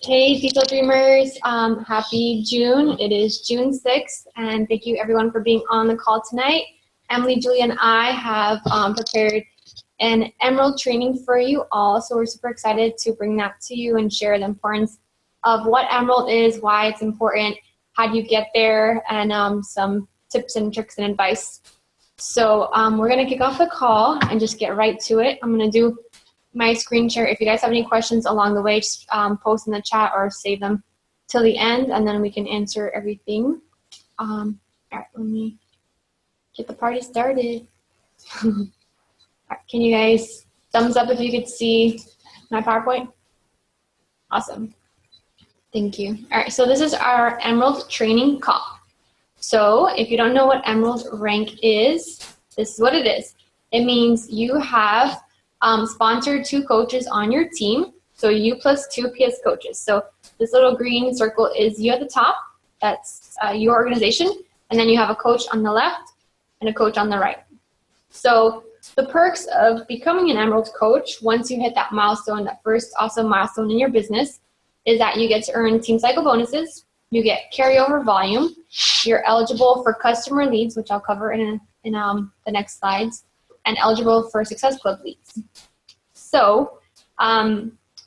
Hey, Diesel Dreamers, happy June. It is June 6th, and thank you everyone for being on the call tonight. Emily, Julia, and I have prepared an Emerald training for you all, so we're super excited to bring that to you and share the importance of what Emerald is, why it's important, how do you get there, and some tips and tricks and advice. So we're going to kick off the call and just get right to it. I'm going to do my screen share. If you guys have any questions along the way, just post in the chat or save them till the end, and then we can answer everything. All right, let me get the party started. All right, can you guys thumbs up if you could see my PowerPoint? Awesome. Thank you. All right, so this is our Emerald training call. So if you don't know what Emerald rank is, this is what it is. It means you have sponsored 2 coaches on your team, so you plus 2 PS coaches. So this little green circle is you at the top, that's your organization, and then you have a coach on the left and a coach on the right. So the perks of becoming an Emerald coach, once you hit that milestone, that first awesome milestone in your business, is that you get to earn team cycle bonuses, you get carryover volume, you're eligible for customer leads, which I'll cover in the next slides, and eligible for Success Club leads. So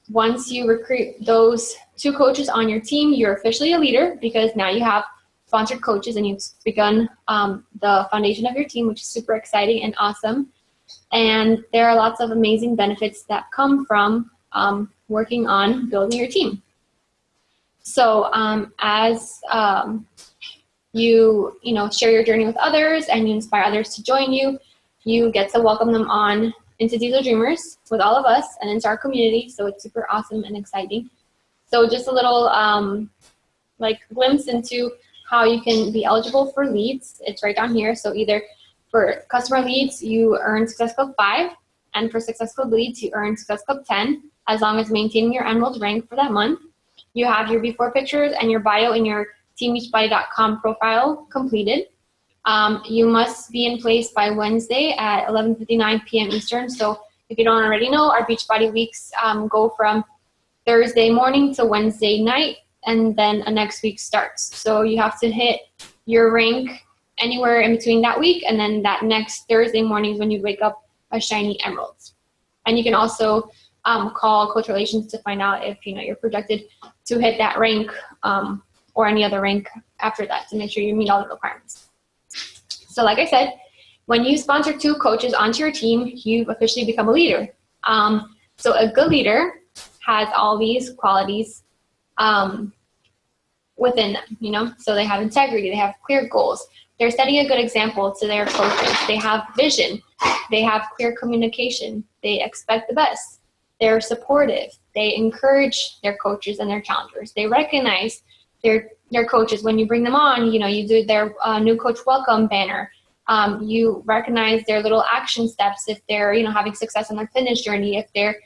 once you recruit those 2 coaches on your team, you're officially a leader because now you have sponsored coaches and you've begun the foundation of your team, which is super exciting and awesome. And there are lots of amazing benefits that come from working on building your team. So as you share your journey with others and you inspire others to join you, you get to welcome them on into Diesel Dreamers with all of us and into our community. So it's super awesome and exciting. So just a little glimpse into how you can be eligible for leads. It's right down here. So either for customer leads, you earn Success Club 5, and for Success Club leads, you earn Success Club 10, as long as maintaining your Emerald rank for that month. You have your before pictures and your bio in your teambeachbody.com profile completed. You must be in place by Wednesday at 11:59 p.m. Eastern. So if you don't already know, our Beachbody weeks go from Thursday morning to Wednesday night, and then a next week starts. So you have to hit your rank anywhere in between that week, and then that next Thursday morning is when you wake up a shiny Emerald. And you can also call Coach Relations to find out if you're projected to hit that rank or any other rank after that, to make sure you meet all the requirements. So like I said, when you sponsor 2 coaches onto your team, you've officially become a leader. So a good leader has all these qualities within them, So they have integrity, they have clear goals, they're setting a good example to their coaches, they have vision, they have clear communication, they expect the best, they're supportive, they encourage their coaches and their challengers, they recognize their coaches when you bring them on. You do their new coach welcome banner. You recognize their little action steps if they're having success on their fitness journey, if they're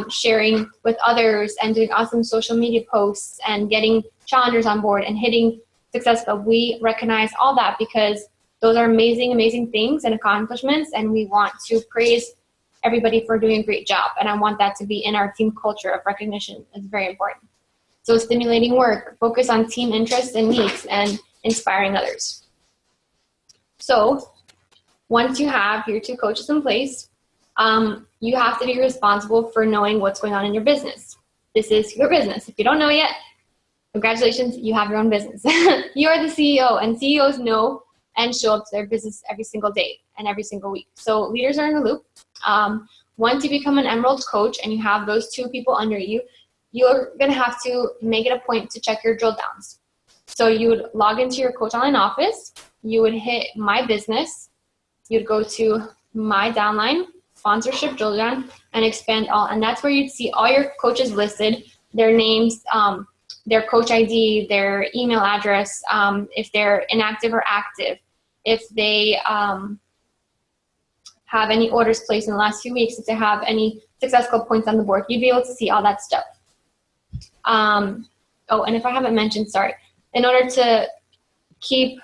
sharing with others and doing awesome social media posts and getting challengers on board and hitting Success Club. We recognize all that because those are amazing things and accomplishments, and we want to praise everybody for doing a great job. And I want that to be in our team culture of recognition. It's very important. So stimulating work, focus on team interests and needs, and inspiring others. So once you have your 2 coaches in place, you have to be responsible for knowing what's going on in your business. This is your business. If you don't know yet, congratulations, you have your own business. You are the CEO, and CEOs know and show up to their business every single day and every single week. So leaders are in the loop. Once you become an Emerald coach and you have those 2 people under you, you're going to have to make it a point to check your drill downs. So you would log into your Coach Online office, you would hit My Business, you'd go to My Downline, Sponsorship Drill Down, and Expand All. And that's where you'd see all your coaches listed, their names, their coach ID, their email address, if they're inactive or active, if they have any orders placed in the last few weeks, if they have any Success Club points on the board. You'd be able to see all that stuff. Oh, and if I haven't mentioned, sorry, in order to keep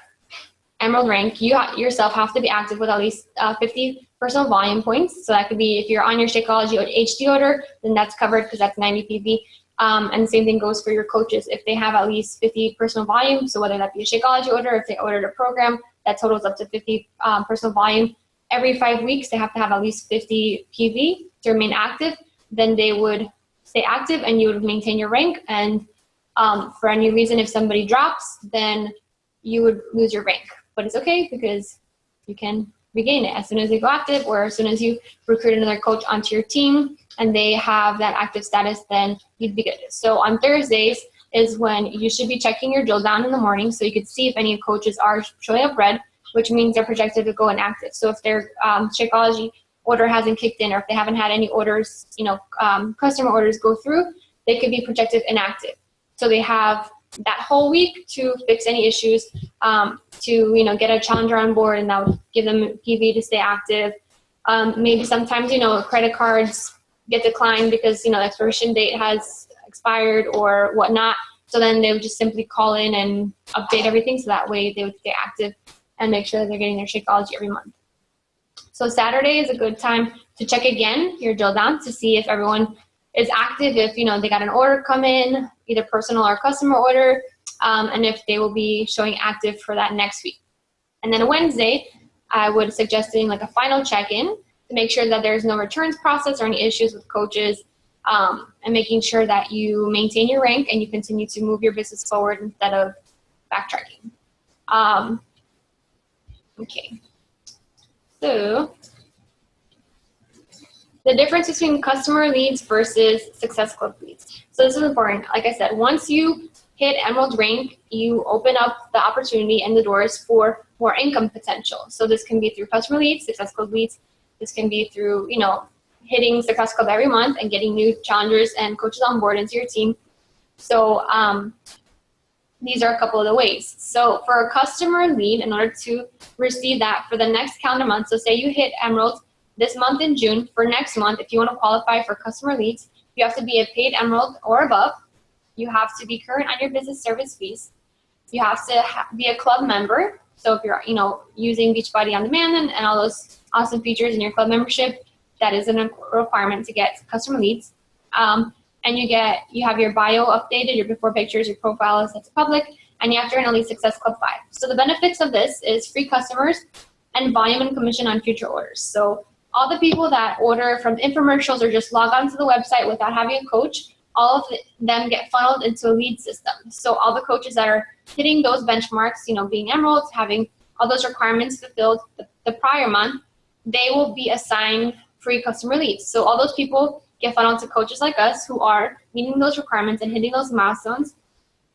Emerald rank, you yourself have to be active with at least 50 personal volume points. So that could be if you're on your Shakeology or HD order, then that's covered because that's 90 PV. And the same thing goes for your coaches. If they have at least 50 personal volume, so whether that be a Shakeology order, if they ordered a program that totals up to 50 personal volume, every 5 weeks they have to have at least 50 PV to remain active. Then they would stay active and you would maintain your rank. And for any reason, if somebody drops, then you would lose your rank. But it's okay because you can regain it as soon as they go active, or as soon as you recruit another coach onto your team and they have that active status, then you'd be good. So on Thursdays is when you should be checking your drill down in the morning so you could see if any coaches are showing up red, which means they're projected to go inactive. So if their Shakeology order hasn't kicked in, or if they haven't had any orders, customer orders go through, they could be projected inactive. So they have that whole week to fix any issues, to get a challenger on board, and that would give them PV to stay active. Maybe sometimes credit cards get declined because the expiration date has expired or whatnot. So then they would just simply call in and update everything, so that way they would stay active and make sure that they're getting their Shakeology every month. So Saturday is a good time to check again your drill down to see if everyone is active, if they got an order come in, either personal or customer order, and if they will be showing active for that next week. And then Wednesday, I would suggest doing like a final check-in to make sure that there's no returns process or any issues with coaches, and making sure that you maintain your rank and you continue to move your business forward instead of backtracking. Okay. So the difference between customer leads versus Success Club leads. So this is important. Like I said, once you hit Emerald rank, you open up the opportunity and the doors for more income potential. So this can be through customer leads, Success Club leads. This can be through, hitting Success Club every month and getting new challengers and coaches on board into your team. So these are a couple of the ways. So for a customer lead, in order to receive that for the next calendar month, so say you hit Emerald this month in June, for next month, if you want to qualify for customer leads, you have to be a paid Emerald or above. You have to be current on your business service fees. You have to be a club member. So if you're, using Beachbody On Demand and all those awesome features in your club membership, that is a requirement to get customer leads. And you have your bio updated, your before pictures, your profile is set to public, and you have to earn at least Success Club 5. So the benefits of this is free customers and volume and commission on future orders. So all the people that order from infomercials or just log on to the website without having a coach, all of them get funneled into a lead system. So all the coaches that are hitting those benchmarks, being Emerald, having all those requirements fulfilled the prior month, they will be assigned free customer leads. So all those people get funneled to coaches like us who are meeting those requirements and hitting those milestones.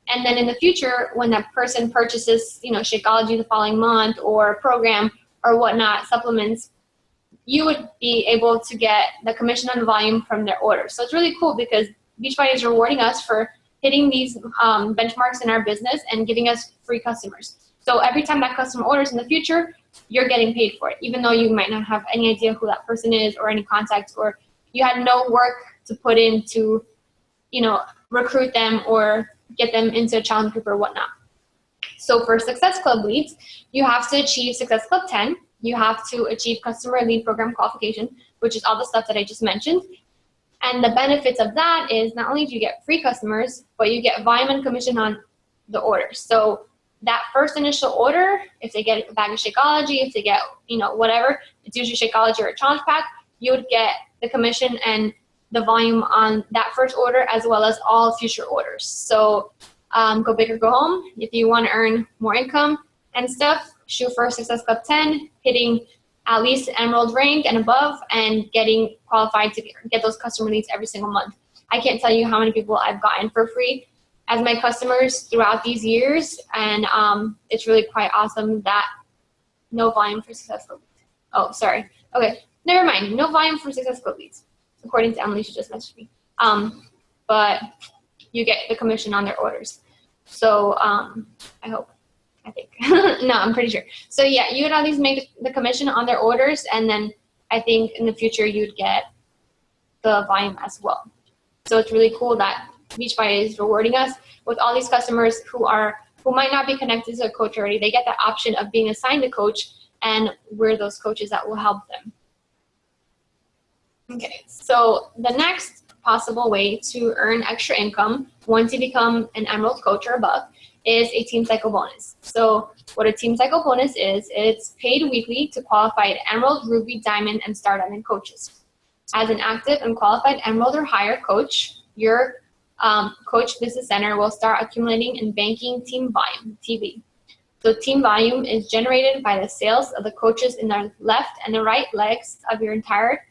And then in the future, when that person purchases, Shakeology the following month or a program or whatnot, supplements, you would be able to get the commission on the volume from their order. So it's really cool because Beachbody is rewarding us for hitting these benchmarks in our business and giving us free customers. So every time that customer orders in the future, you're getting paid for it, even though you might not have any idea who that person is or any contact, or you had no work to put in to, recruit them or get them into a challenge group or whatnot. So for Success Club leads, you have to achieve Success Club 10. You have to achieve customer lead program qualification, which is all the stuff that I just mentioned. And the benefits of that is not only do you get free customers, but you get volume and commission on the orders. So that first initial order, if they get a bag of Shakeology, if they get, whatever, it's usually Shakeology or a challenge pack, you would get the commission and the volume on that first order as well as all future orders. So go big or go home. If you want to earn more income and stuff, shoot for Success Club 10, hitting at least Emerald rank and above, and getting qualified to get those customer leads every single month. I can't tell you how many people I've gotten for free as my customers throughout these years, and it's really quite awesome that no volume for Success Club leads. Oh, sorry. Okay, never mind. No volume for Success Club leads, according to Emily, she just messaged me. But you get the commission on their orders. So I think. No, I'm pretty sure. So yeah, you would at least make the commission on their orders, and then I think in the future you'd get the volume as well. So it's really cool that Beachbody is rewarding us with all these customers who might not be connected to a coach already. They get the option of being assigned a coach, and we're those coaches that will help them. Okay, so the next possible way to earn extra income once you become an Emerald coach or above is a team cycle bonus. So what a team cycle bonus is, it's paid weekly to qualified Emerald, Ruby, Diamond, and Star Diamond coaches. As an active and qualified Emerald or higher coach, your Coach Business Center will start accumulating and banking team volume, TV. So team volume is generated by the sales of the coaches in the left and the right legs of your entire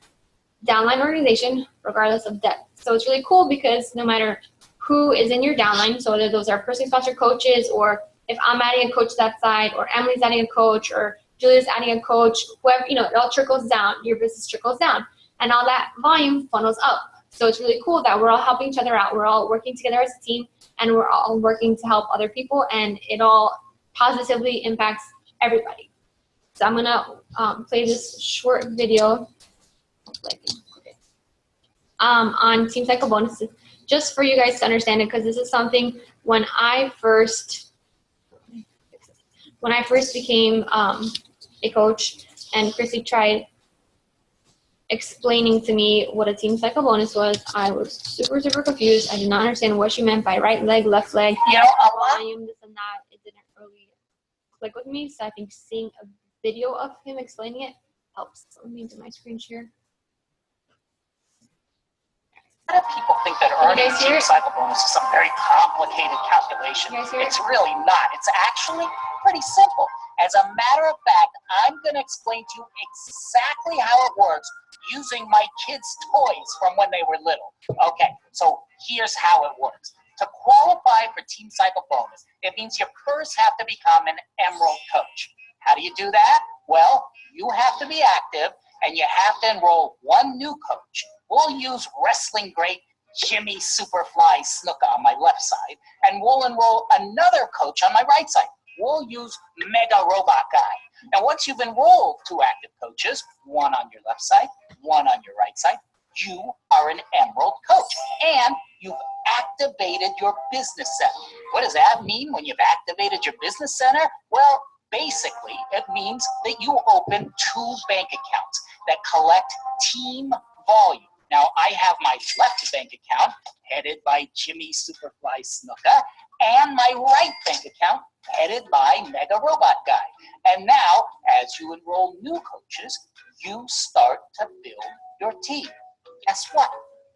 downline organization, regardless of depth. So it's really cool because no matter who is in your downline, so whether those are personally sponsored coaches, or if I'm adding a coach that side, or Emily's adding a coach, or Julia's adding a coach, whoever, you know, it all trickles down, your business trickles down, and all that volume funnels up. So it's really cool that we're all helping each other out. We're all working together as a team, and we're all working to help other people, and it all positively impacts everybody. So I'm gonna play this short video on Team Cycle bonuses, just for you guys to understand it, because this is something when I first became a coach, and Chrissy tried explaining to me what a Team Cycle bonus was, I was super confused. I did not understand what she meant by right leg, left leg, volume, this and that. It didn't really click with me, so I think seeing a video of him explaining it helps. So let me do my screen share. A lot of people think that earning Team Cycle bonus is some very complicated calculation. It's really not. It's actually pretty simple. As a matter of fact, I'm going to explain to you exactly how it works using my kids' toys from when they were little. Okay, so here's how it works. To qualify for Team Cycle bonus, it means you first have to become an Emerald coach. How do you do that? Well, you have to be active, and you have to enroll one new coach. We'll use wrestling great Jimmy Superfly Snuka on my left side, and we'll enroll another coach on my right side. We'll use Mega Robot Guy. Now, once you've enrolled two active coaches, one on your left side, one on your right side, you are an Emerald coach, and you've activated your business center. What does that mean when you've activated your business center? Well, basically, it means that you open two bank accounts that collect team volume. Now, I have my left bank account headed by Jimmy Superfly Snuka, and my right bank account headed by Mega Robot Guy. And now, as you enroll new coaches, you start to build your team. Guess what?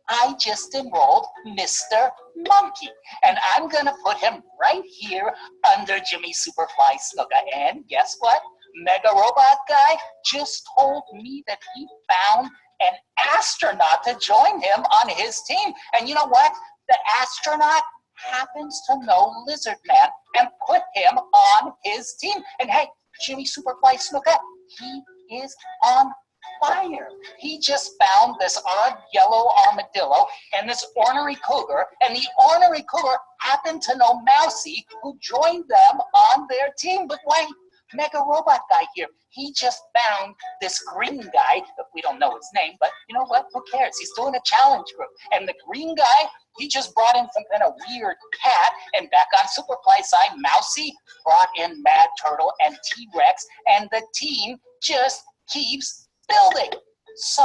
I just enrolled Mr. Monkey, and I'm going to put him right here under Jimmy Superfly Snuka. And guess what? Mega Robot Guy just told me that he found an astronaut to join him on his team. And you know what? The astronaut happens to know Lizard Man and put him on his team. And hey, Jimmy Superfly Snuka, he is on fire. He just found this odd yellow armadillo and this ornery cougar, and the ornery cougar happened to know Mousy, who joined them on their team. But wait, Mega Robot Guy here, he just found this green guy. We don't know his name, but you know what? Who cares? He's doing a challenge group. And the green guy, he just brought in some kind of weird cat. And back on Superfly's side, Mousy brought in Mad Turtle and T-Rex. And the team just keeps building. So,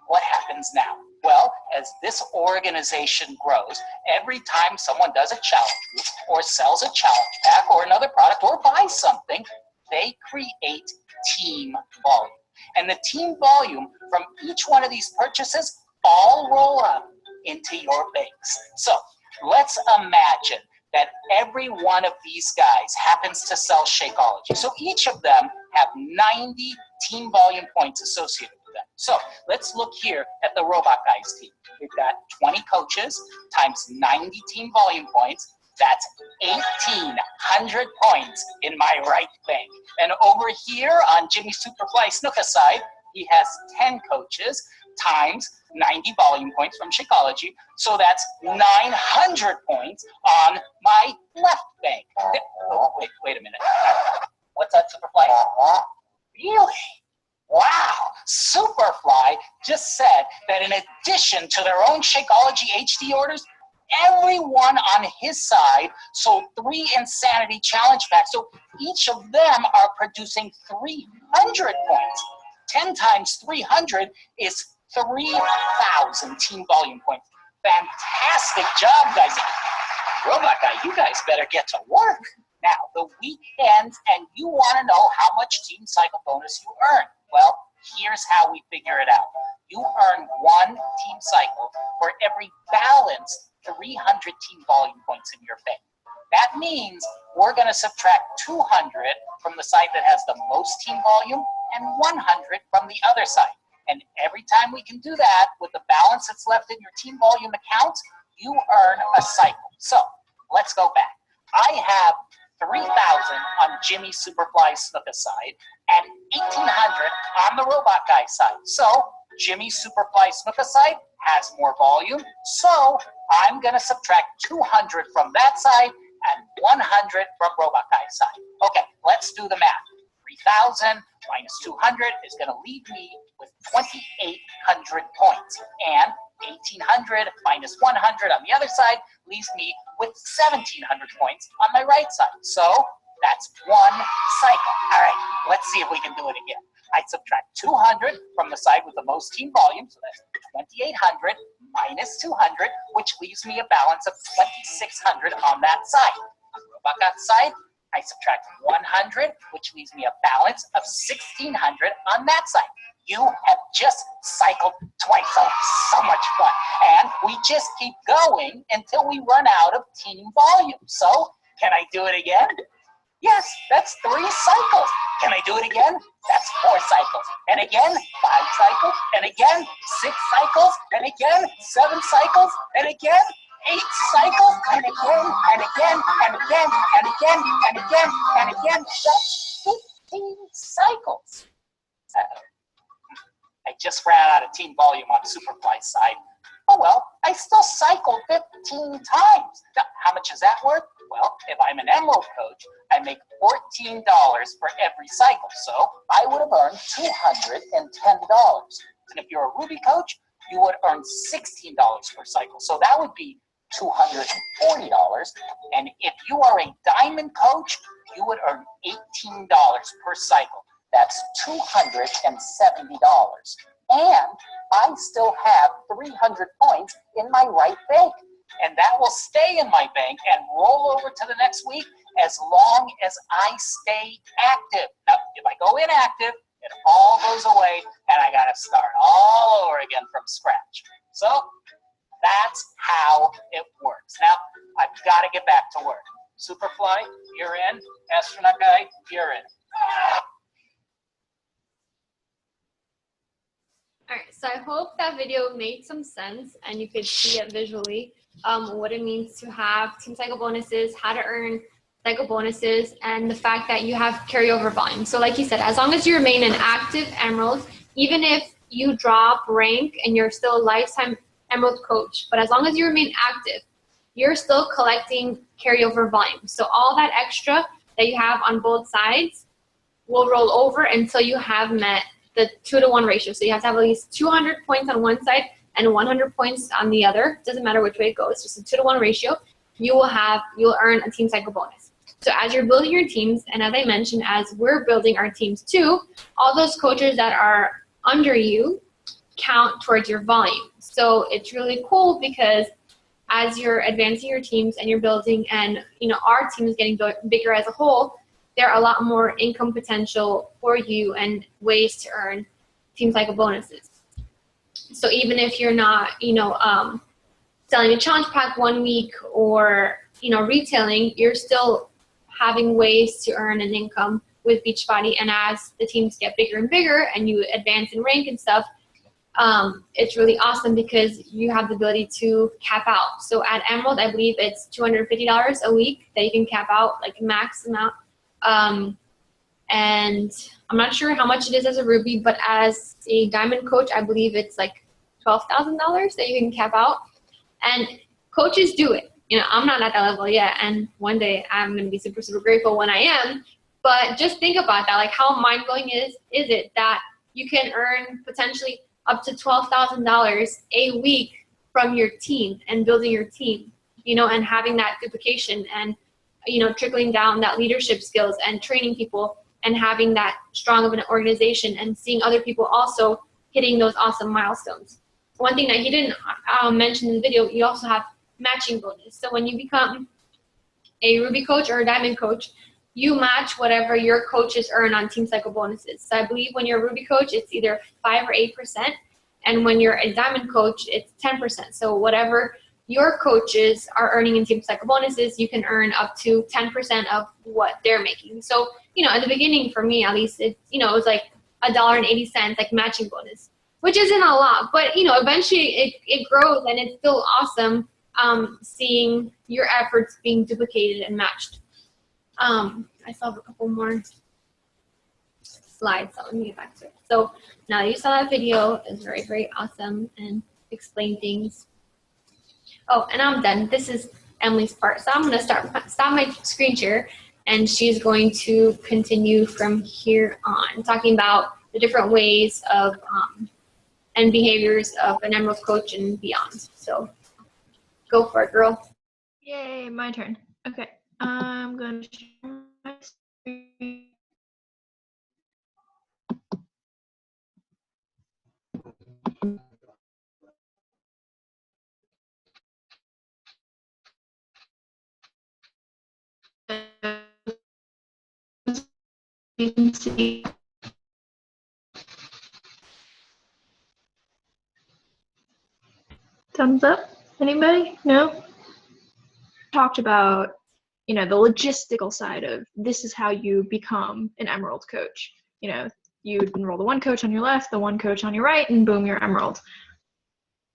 what happens now? Well, as this organization grows, every time someone does a challenge group or sells a challenge pack or another product or buys something, they create team volume. And the team volume from each one of these purchases all roll up into your banks. So let's imagine that every one of these guys happens to sell Shakeology. So each of them have 90 team volume points associated with them. So let's look here at the Robot Guys team. We've got 20 coaches times 90 team volume points. That's 1,800 points in my right bank. And over here on Jimmy Superfly Snuka's side, he has 10 coaches times 90 volume points from Shakeology. So that's 900 points on my left bank. Oh, wait a minute. What's that, Superfly? Really? Wow, Superfly just said that in addition to their own Shakeology HD orders, everyone on his side sold 3 Insanity Challenge packs. So each of them are producing 300 points. 10 times 300 is 3,000 team volume points. Fantastic job, guys. Robot Guy, you guys better get to work. Now, the week ends and you want to know how much team cycle bonus you earn. Well, here's how we figure it out. You earn 1 team cycle for every balanced 300 team volume points in your bank. That means we're going to subtract 200 from the side that has the most team volume and 100 from the other side. And every time we can do that with the balance that's left in your team volume account, you earn a cycle. So let's go back. I have 3,000 on Jimmy Superfly Snuka side and 1,800 on the Robot Guy side. So Jimmy Superfly Snuka side has more volume, so I'm going to subtract 200 from that side and 100 from Robot Guy side. Okay, let's do the math. 3,000 minus 200 is going to leave me with 2,800 points, and 1,800 minus 100 on the other side leaves me with 1,700 points on my right side. So that's 1 cycle. All right, let's see if we can do it again. I subtract 200 from the side with the most team volume, so that's 2,800 minus 200, which leaves me a balance of 2,600 on that side. On the Robot Guy side, I subtract 100, which leaves me a balance of 1,600 on that side. You have just cycled twice. Oh, so much fun. And we just keep going until we run out of team volume. So, can I do it again? Yes, that's 3 cycles. Can I do it again? That's 4 cycles. And again, 5 cycles. And again, 6 cycles. And again, 7 cycles. And again, 8 cycles. And again, and again, and again, and again, and again, and again. That's 15 cycles. I just ran out of team volume on Superfly's side. Oh well, I still cycled 15 times. Now, how much is that worth? Well, if I'm an Emerald coach, I make $14 for every cycle. So I would have earned $210. And if you're a Ruby coach, you would earn $16 per cycle. So that would be $240. And if you are a Diamond coach, you would earn $18 per cycle. That's $270. And I still have 300 points in my right bank. And that will stay in my bank and roll over to the next week as long as I stay active. Now, if I go inactive, it all goes away and I got to start all over again from scratch. So that's how it works. Now, I've got to get back to work. Superfly, you're in. Astronaut Guy, you're in. All right, so I hope that video made some sense and you could see it visually, what it means to have team cycle bonuses, how to earn cycle bonuses, and the fact that you have carryover volume. So like you said, as long as you remain an active Emerald, even if you drop rank and you're still a lifetime Emerald coach, but as long as you remain active, you're still collecting carryover volume. So all that extra that you have on both sides will roll over until you have met the 2-to-1 ratio. So you have to have at least 200 points on one side and 100 points on the other. Doesn't matter which way it goes, just a 2-to-1 ratio. You'll earn a team cycle bonus. So as you're building your teams, and as I mentioned, as we're building our teams too, all those coaches that are under you count towards your volume. So it's really cool because as you're advancing your teams and you're building, and our team is getting bigger as a whole, there are a lot more income potential for you and ways to earn team cycle bonuses. So even if you're not, selling a challenge pack one week or, retailing, you're still having ways to earn an income with Beachbody. And as the teams get bigger and bigger and you advance in rank and stuff, it's really awesome because you have the ability to cap out. So at Emerald, I believe it's $250 a week that you can cap out, like max amount. And I'm not sure how much it is as a Ruby, but as a Diamond coach, I believe it's like $12,000 that you can cap out. And coaches do it. I'm not at that level yet, and one day I'm going to be super, super grateful when I am. But just think about that, like how mind-blowing is it that you can earn potentially up to $12,000 a week from your team and building your team, and having that duplication and trickling down that leadership skills and training people and having that strong of an organization and seeing other people also hitting those awesome milestones. One thing that he didn't mention in the video, you also have matching bonus. So when you become a Ruby coach or a Diamond coach, you match whatever your coaches earn on Team Cycle bonuses. So I believe when you're a Ruby coach, it's either 5 or 8%. And when you're a Diamond coach, it's 10%. So whatever your coaches are earning in Team Cycle bonuses, you can earn up to 10% of what they're making. So, at the beginning for me, at least, it was like $1.80, like matching bonus, which isn't a lot, but, eventually it grows, and it's still awesome seeing your efforts being duplicated and matched. I still have a couple more slides, so let me get back to it. So now that you saw that video, it's very, very awesome and explain things. Oh, and I'm done. This is Emily's part. So I'm going to stop my screen share, and she's going to continue from here on, talking about the different ways of and behaviors of an Emerald coach and beyond. So go for it, girl. Yay, my turn. Okay, I'm going to share my screen. You can see. Thumbs up? Anybody? No? Talked about, the logistical side of this is how you become an Emerald coach. You enroll the one coach on your left, the one coach on your right, and boom, you're Emerald.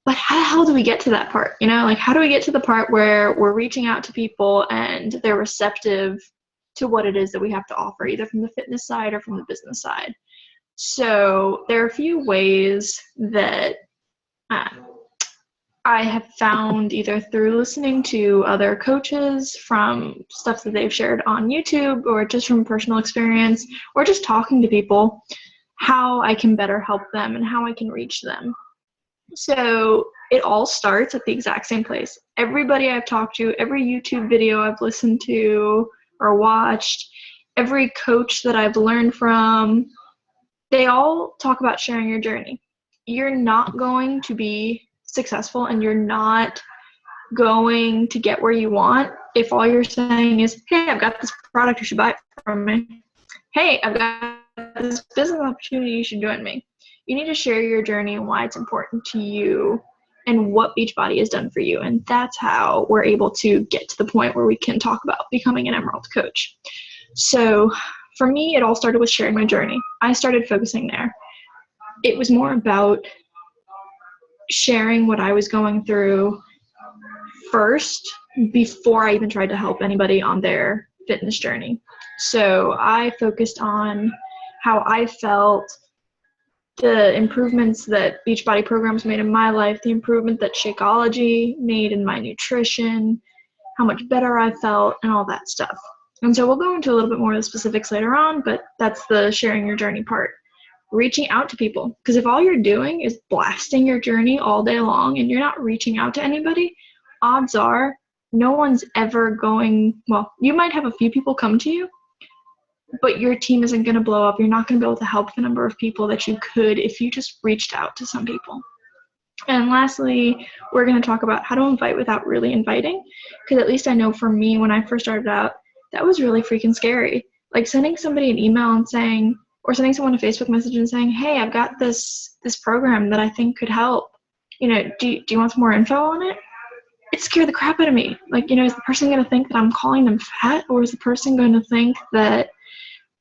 But how the hell do we get to that part? How do we get to the part where we're reaching out to people and they're receptive to what it is that we have to offer, either from the fitness side or from the business side? So there are a few ways that I have found, either through listening to other coaches from stuff that they've shared on YouTube, or just from personal experience, or just talking to people, how I can better help them and how I can reach them. So it all starts at the exact same place. Everybody I've talked to, every YouTube video I've listened to or watched, every coach that I've learned from, they all talk about sharing your journey. You're not going to be successful, and you're not going to get where you want if all you're saying is, hey, I've got this product, you should buy it from me. Hey, I've got this business opportunity, you should join me. You need to share your journey and why it's important to you and what Beachbody has done for you. And that's how we're able to get to the point where we can talk about becoming an Emerald coach. So for me, it all started with sharing my journey. I started focusing there. It was more about sharing what I was going through first before I even tried to help anybody on their fitness journey. So I focused on how I felt, the improvements that Beachbody programs made in my life, the improvement that Shakeology made in my nutrition, how much better I felt, and all that stuff. And so we'll go into a little bit more of the specifics later on, but that's the sharing your journey part. Reaching out to people, because if all you're doing is blasting your journey all day long and you're not reaching out to anybody, odds are no one's ever going, well, you might have a few people come to you, but your team isn't going to blow up. You're not going to be able to help the number of people that you could if you just reached out to some people. And lastly, we're going to talk about how to invite without really inviting, because at least I know for me, when I first started out, that was really freaking scary. Like sending somebody an email and saying, or sending someone a Facebook message and saying, hey, I've got this program that I think could help. Do you want some more info on it? It scared the crap out of me. Like, is the person going to think that I'm calling them fat, or is the person going to think that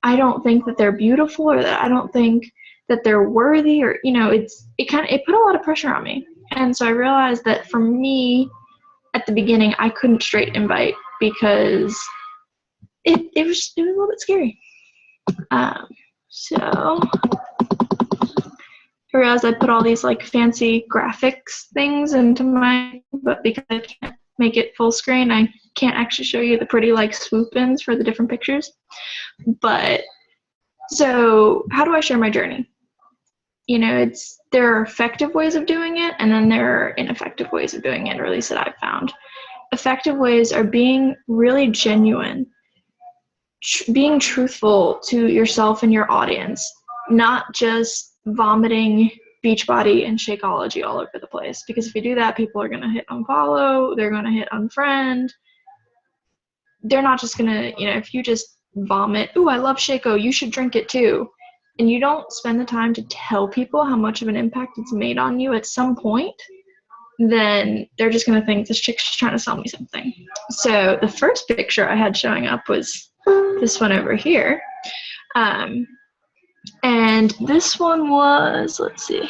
I don't think that they're beautiful, or that I don't think that they're worthy, or, it put a lot of pressure on me. And so I realized that for me, at the beginning, I couldn't straight invite because it was a little bit scary. So I realized I put all these like fancy graphics things into but because I can't make it full screen, I can't actually show you the pretty like swoop ins for the different pictures. But so how do I share my journey? There are effective ways of doing it, and then there are ineffective ways of doing it, or at least that I've found. Effective ways are being really genuine, being truthful to yourself and your audience, not just vomiting Beachbody and Shakeology all over the place, because if you do that, people are going to hit unfollow, they're going to hit unfriend. They're not just going to, if you just vomit, "Ooh, I love Shako, you should drink it too," and you don't spend the time to tell people how much of an impact it's made on you at some point, then they're just going to think this chick's just trying to sell me something. So the first picture I had showing up was this one over here. And this one was, let's see.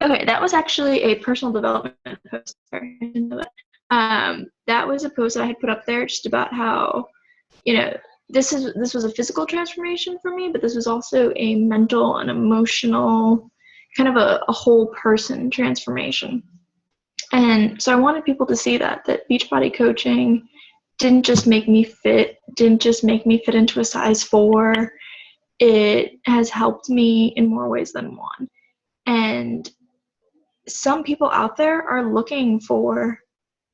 Okay, that was actually a personal development post. Sorry, I didn't know that. That was a post that I had put up there just about how, this was a physical transformation for me, but this was also a mental and emotional, kind of a whole person transformation. And so I wanted people to see that Beachbody coaching didn't just make me fit, didn't just make me fit into a size 4. It has helped me in more ways than one. And some people out there are looking for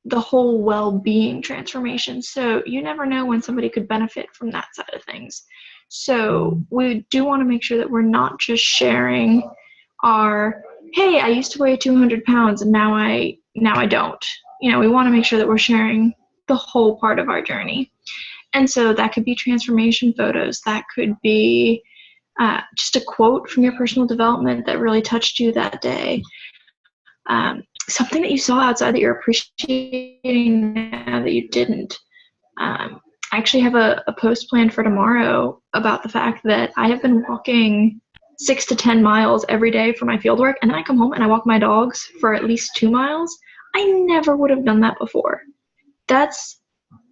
the whole well-being transformation. So you never know when somebody could benefit from that side of things. So we do want to make sure that we're not just sharing our, "Hey, I used to weigh 200 pounds and now I don't." We want to make sure that we're sharing the whole part of our journey. And so that could be transformation photos. That could be just a quote from your personal development that really touched you that day. Something that you saw outside that you're appreciating now that you didn't. I actually have a post planned for tomorrow about the fact that I have been walking 6 to 10 miles every day for my field work, and then I come home and I walk my dogs for at least 2 miles. I never would have done that before. That's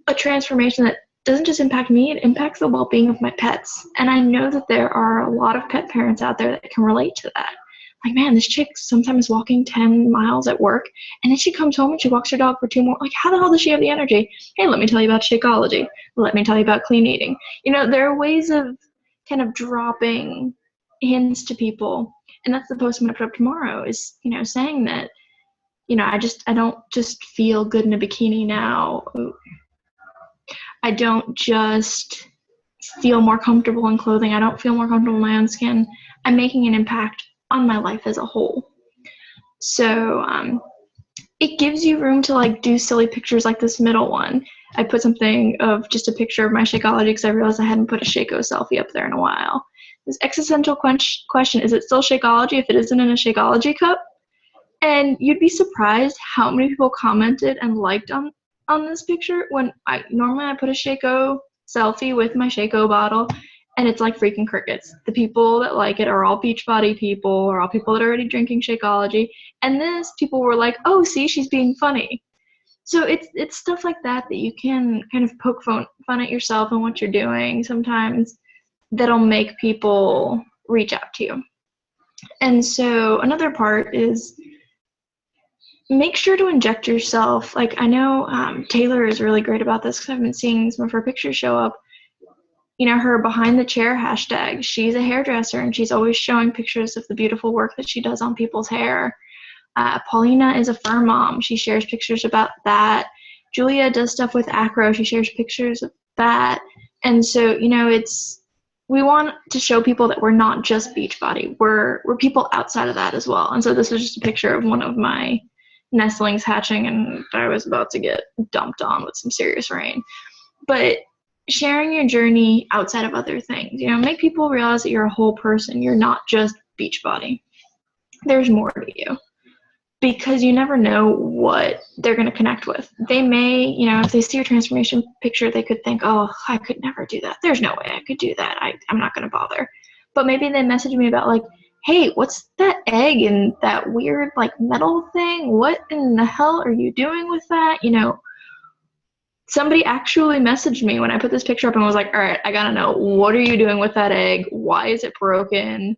a transformation that doesn't just impact me, it impacts the well-being of my pets. And I know that there are a lot of pet parents out there that can relate to that. Like, man, this chick sometimes walking 10 miles at work, and then she comes home and she walks her dog for 2 more. Like, how the hell does she have the energy? Hey, let me tell you about Shakeology. Let me tell you about clean eating. There are ways of kind of dropping hints to people. And that's the post I'm going to put up tomorrow is, saying that, I don't just feel good in a bikini now. I don't just feel more comfortable in clothing. I don't feel more comfortable in my own skin. I'm making an impact on my life as a whole. So it gives you room to do silly pictures like this middle one. I put something of just a picture of my Shakeology because I realized I hadn't put a Shako selfie up there in a while. This existential question, is it still Shakeology if it isn't in a Shakeology cup? And you'd be surprised how many people commented and liked on this picture when I put a Shako selfie with my Shako bottle, and it's like freaking crickets. The people that like it are all Beachbody people, or all people that are already drinking Shakeology, and this people were like, "Oh, see, she's being funny." So it's stuff like that you can kind of poke fun at yourself and what you're doing sometimes that'll make people reach out to you. And so another part is make sure to inject yourself. Like, I know Taylor is really great about this because I've been seeing some of her pictures show up. Her behind the chair hashtag. She's a hairdresser and she's always showing pictures of the beautiful work that she does on people's hair. Paulina is a fur mom. She shares pictures about that. Julia does stuff with acro. She shares pictures of that. And so, we want to show people that we're not just Beachbody. We're people outside of that as well. And so this was just a picture of one of my nestlings hatching, and I was about to get dumped on with some serious rain. But sharing your journey outside of other things, make people realize that you're a whole person. You're not just Beachbody. There's more to you, because you never know what they're going to connect with. They may, if they see your transformation picture, they could think, "Oh, I could never do that. There's no way I could do that. I'm not going to bother." But maybe they message me about "Hey, what's that egg and that weird metal thing? What in the hell are you doing with that?" Somebody actually messaged me when I put this picture up and was like, "All right, I gotta know, what are you doing with that egg? Why is it broken?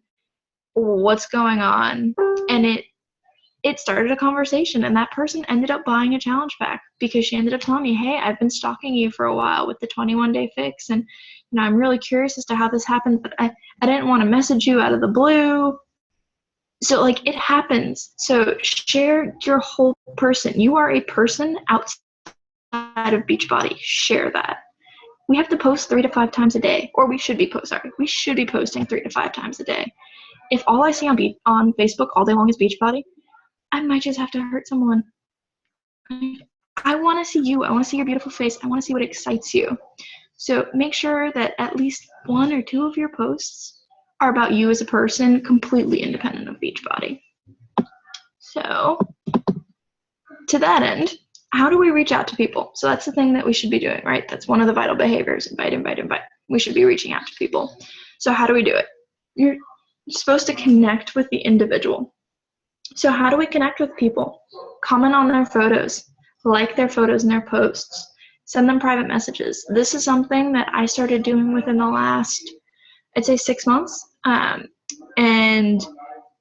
What's going on?" And it started a conversation, and that person ended up buying a challenge pack because she ended up telling me, "Hey, I've been stalking you for a while with the 21-day fix, and I'm really curious as to how this happened, but I didn't want to message you out of the blue." So it happens. So share your whole person. You are a person outside of Beachbody. Share that. We have to post 3 to 5 times a day, or we should be posting 3 to 5 times a day. if all I see on Facebook all day long is Beachbody, I might just have to hurt someone. I want to see you. I want to see your beautiful face. I want to see what excites you. So make sure that at least 1 or 2 of your posts are about you as a person, completely independent of Beachbody. So to that end, how do we reach out to people? So that's the thing that we should be doing, right? That's one of the vital behaviors. Invite, invite, invite. We should be reaching out to people. So how do we do it? You're supposed to connect with the individual. So how do we connect with people? Comment on their photos, like their photos and their posts, send them private messages. This is something that I started doing within the last, I'd say 6 months. And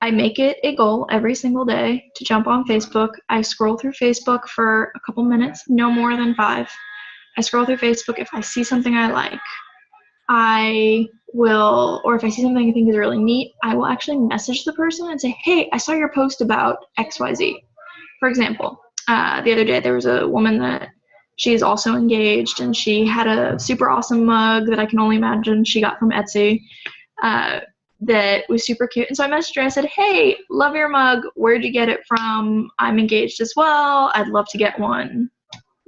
I make it a goal every single day to jump on Facebook. I scroll through Facebook for a couple minutes, no more than 5. I scroll through Facebook. If I see something I like, I will, or if I see something I think is really neat, I will actually message the person and say, hey, I saw your post about XYZ. For example, the other day there was a woman that she is also engaged, and she had a super awesome mug that I can only imagine she got from Etsy that was super cute. And so I messaged her. I said, hey, love your mug. Where'd you get it from? I'm engaged as well. I'd love to get one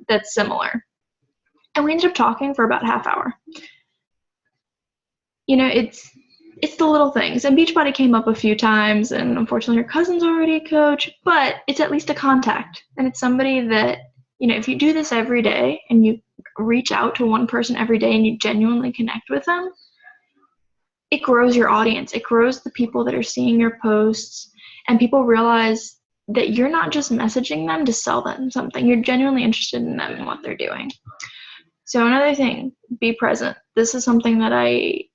that's similar. And we ended up talking for about half hour. You know, it's the little things. And Beachbody came up a few times, and unfortunately her cousin's already a coach, but it's at least a contact. And it's somebody that, you know, if you do this every day and you reach out to one person every day and you genuinely connect with them, it grows your audience. It grows the people that are seeing your posts, and people realize that you're not just messaging them to sell them something. You're genuinely interested in them and what they're doing. So another thing, be present. This is something that I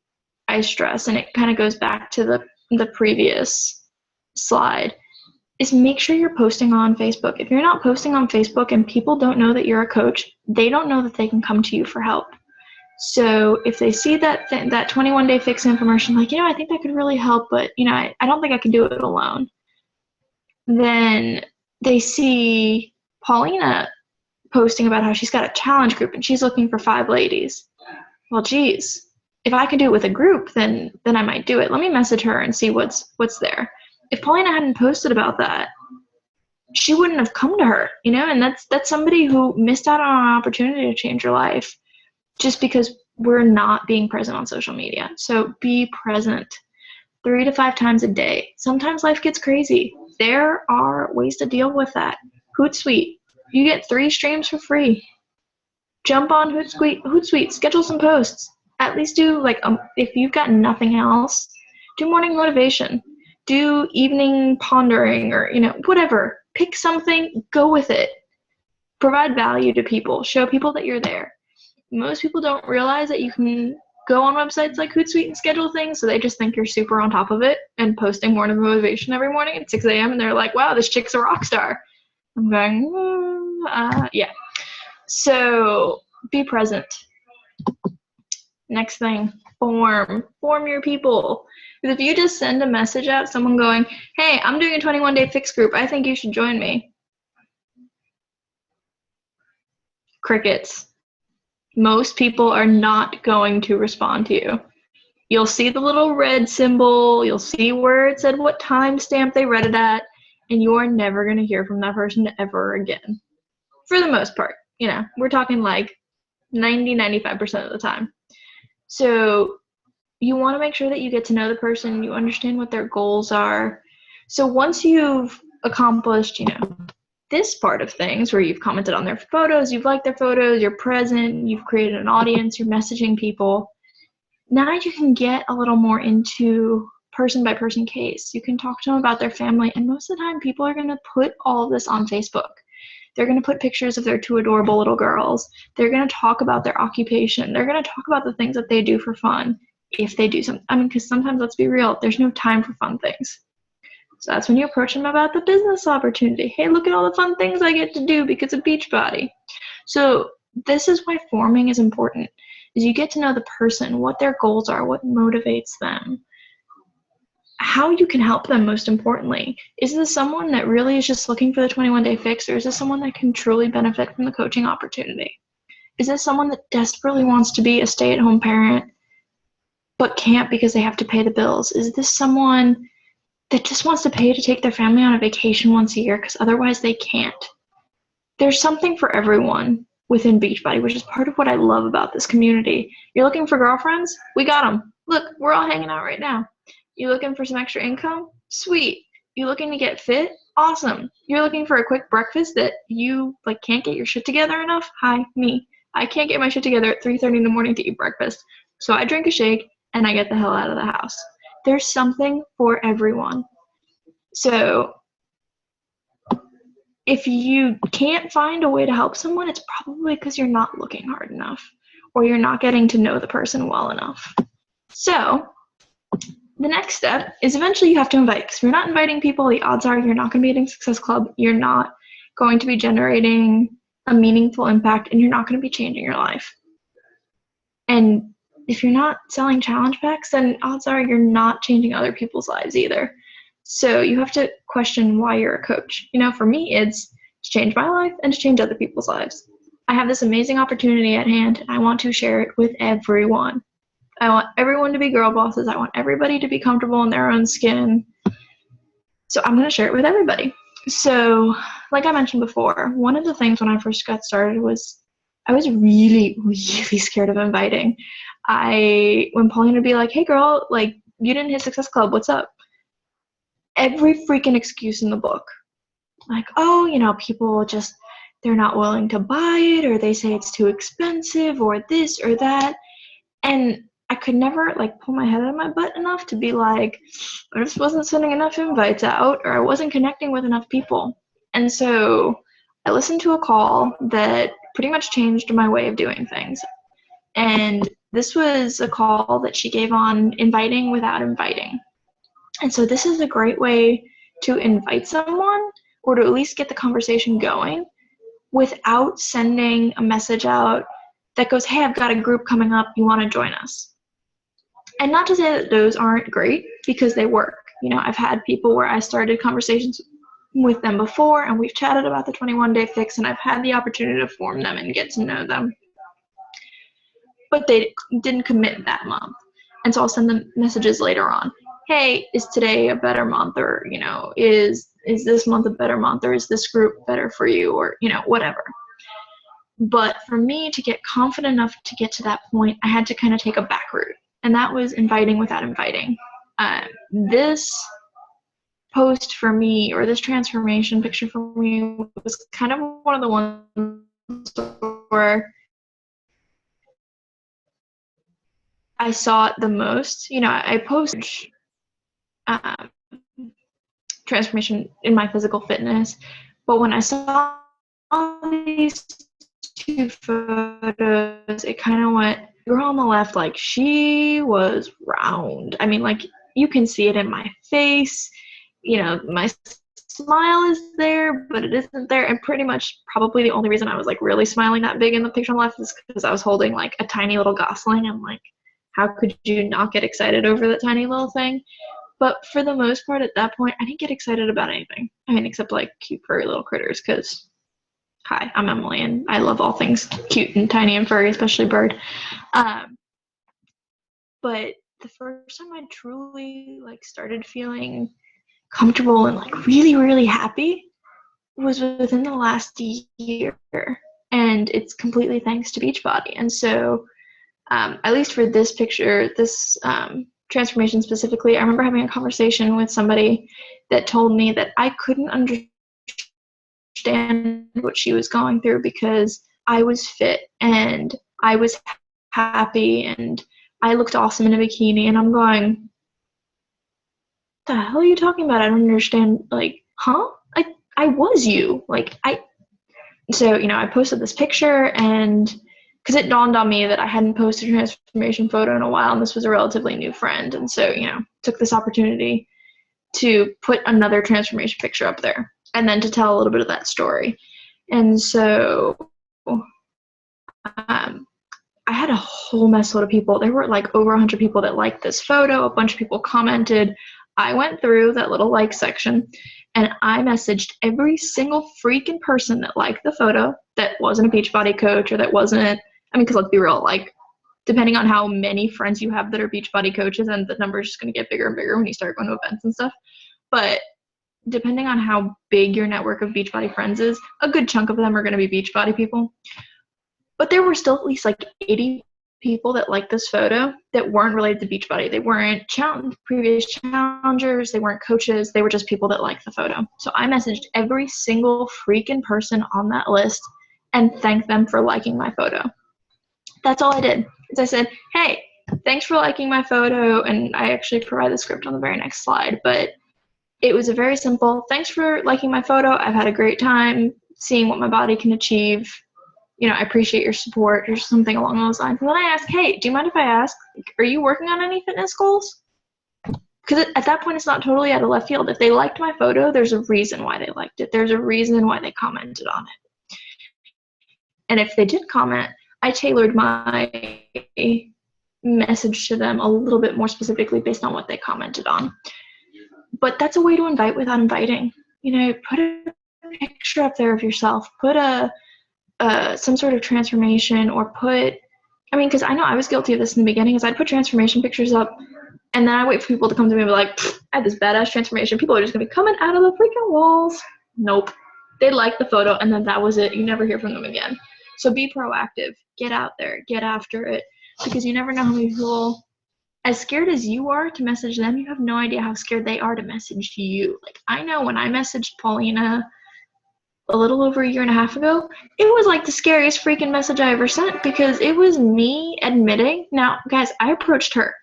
stress, and it kind of goes back to the previous slide, is make sure you're posting on Facebook. If you're not posting on Facebook and people don't know that you're a coach, they don't know that they can come to you for help. So if they see that 21-day fix infomercial, like, you know, I think that could really help, but, you know, I don't think I can do it alone. Then they see Paulina posting about how she's got a challenge group and she's looking for 5 ladies. Well, geez, if I can do it with a group, then I might do it. Let me message her and see what's there. If Paulina hadn't posted about that, she wouldn't have come to her, you know, and that's somebody who missed out on an opportunity to change her life just because we're not being present on social media. So be present 3 to 5 times a day. Sometimes life gets crazy. There are ways to deal with that. Hootsuite, you get 3 streams for free. Jump on Hootsuite, schedule some posts. At least do, like, if you've got nothing else, do morning motivation, do evening pondering, or, you know, whatever. Pick something, go with it. Provide value to people. Show people that you're there. Most people don't realize that you can go on websites like Hootsuite and schedule things, so they just think you're super on top of it and posting morning motivation every morning at 6 a.m. and they're like, wow, this chick's a rock star. I'm going, yeah. So be present. Next thing, form your people. Because if you just send a message out, someone going, hey, I'm doing a 21-day fix group, I think you should join me. Crickets. Most people are not going to respond to you. You'll see the little red symbol, you'll see where it said what timestamp they read it at, and you're never going to hear from that person ever again. For the most part, you know, we're talking like 90-95% of the time. So you want to make sure that you get to know the person, you understand what their goals are. So once you've accomplished, you know, this part of things where you've commented on their photos, you've liked their photos, you're present, you've created an audience, you're messaging people, now you can get a little more into person by person case. You can talk to them about their family, and most of the time people are going to put all of this on Facebook. They're going to put pictures of their 2 adorable little girls. They're going to talk about their occupation. They're going to talk about the things that they do for fun, if they do something. I mean, because sometimes, let's be real, there's no time for fun things. So that's when you approach them about the business opportunity. Hey, look at all the fun things I get to do because of Beachbody. So this is why forming is important, is you get to know the person, what their goals are, what motivates them, how you can help them most importantly. Is this someone that really is just looking for the 21-day fix, or is this someone that can truly benefit from the coaching opportunity? Is this someone that desperately wants to be a stay-at-home parent but can't because they have to pay the bills? Is this someone that just wants to pay to take their family on a vacation once a year because otherwise they can't. There's something for everyone within Beachbody, which is part of what I love about this community. You're looking for girlfriends? We got them. Look, we're all hanging out right now. You looking for some extra income? Sweet. You looking to get fit? Awesome. You're looking for a quick breakfast that you can't get your shit together enough? Hi, me. I can't get my shit together at 3:30 in the morning to eat breakfast. So I drink a shake and I get the hell out of the house. There's something for everyone. So if you can't find a way to help someone, it's probably because you're not looking hard enough or you're not getting to know the person well enough. So the next step is eventually you have to invite. Because if you're not inviting people, the odds are you're not going to be getting Success Club. You're not going to be generating a meaningful impact, and you're not going to be changing your life. And if you're not selling challenge packs, then odds are you're not changing other people's lives either. So you have to question why you're a coach. For me, it's to change my life and to change other people's lives. I have this amazing opportunity at hand, and I want to share it with everyone. I want everyone to be girl bosses. I want everybody to be comfortable in their own skin. So I'm going to share it with everybody. So like I mentioned before, one of the things when I first got started was I was really, really scared of inviting. When Pauline would be like, hey girl, you didn't hit Success Club, what's up? Every freaking excuse in the book. People just, they're not willing to buy it, or they say it's too expensive, or this or that. And I could never pull my head out of my butt enough to be like, I just wasn't sending enough invites out, or I wasn't connecting with enough people. And so I listened to a call that pretty much changed my way of doing things. And this was a call that she gave on inviting without inviting. And so this is a great way to invite someone, or to at least get the conversation going, without sending a message out that goes, hey, I've got a group coming up, you want to join us? And not to say that those aren't great, because they work. I've had people where I started conversations with them before, and we've chatted about the 21-day fix, and I've had the opportunity to form them and get to know them. But they didn't commit that month. And so I'll send them messages later on. Hey, is today a better month? Or, is this month a better month? Or is this group better for you? Or, whatever. But for me to get confident enough to get to that point, I had to kind of take a back route. And that was inviting without inviting. This post for me, or this transformation picture for me, was kind of one of the ones where I saw it the most. I posted transformation in my physical fitness, but when I saw these two photos, it kind of went, girl on the left, she was round. I mean, you can see it in my face. My smile is there, but it isn't there. And pretty much probably the only reason I was really smiling that big in the picture on the left is because I was holding a tiny little gosling. I'm like, how could you not get excited over that tiny little thing? But for the most part, at that point, I didn't get excited about anything. I mean, except cute furry little critters, because hi, I'm Emily, and I love all things cute and tiny and furry, especially bird. But the first time I truly started feeling comfortable and really, really happy was within the last year. And it's completely thanks to Beachbody. And so at least for this picture, this transformation specifically, I remember having a conversation with somebody that told me that I couldn't understand what she was going through because I was fit and I was happy and I looked awesome in a bikini, and I'm going, what the hell are you talking about? I don't understand. Huh? I was you. So, I posted this picture, and because it dawned on me that I hadn't posted a transformation photo in a while, and this was a relatively new friend. And so, took this opportunity to put another transformation picture up there and then to tell a little bit of that story. And so I had a whole mess load of people. There were over 100 people that liked this photo. A bunch of people commented. I went through that little section, and I messaged every single freaking person that liked the photo that wasn't a Beachbody coach, or that wasn't, because let's be real, depending on how many friends you have that are Beachbody coaches, and the number is just going to get bigger and bigger when you start going to events and stuff. but depending on how big your network of Beachbody friends is, a good chunk of them are going to be Beachbody people. But there were still at least like 80 people that liked this photo that weren't related to Beachbody. They weren't previous challengers. They weren't coaches. They were just people that liked the photo. So I messaged every single freaking person on that list and thanked them for liking my photo. That's all I did. Is I said, hey, thanks for liking my photo. And I actually provide the script on the very next slide. But it was a very simple, thanks for liking my photo. I've had a great time seeing what my body can achieve. You know, I appreciate your support or something along those lines. And then I asked, hey, do you mind if I ask, are you working on any fitness goals? Because at that point, it's not totally out of left field. If they liked my photo, there's a reason why they liked it. There's a reason why they commented on it. And if they did comment, I tailored my message to them a little bit more specifically based on what they commented on. But that's a way to invite without inviting. You know, put a picture up there of yourself. Put some sort of transformation, or because I know I was guilty of this in the beginning, is I'd put transformation pictures up, and then I wait for people to come to me and be like, I had this badass transformation. People are just going to be coming out of the freaking walls. Nope. They liked the photo, and then that was it. You never hear from them again. So be proactive. Get out there. Get after it, because you never know how many people, as scared as you are to message them, you have no idea how scared they are to message you. Like, I know when I messaged Paulina a little over a year and a half ago, it was like the scariest freaking message I ever sent, because it was me admitting, now guys, I approached her.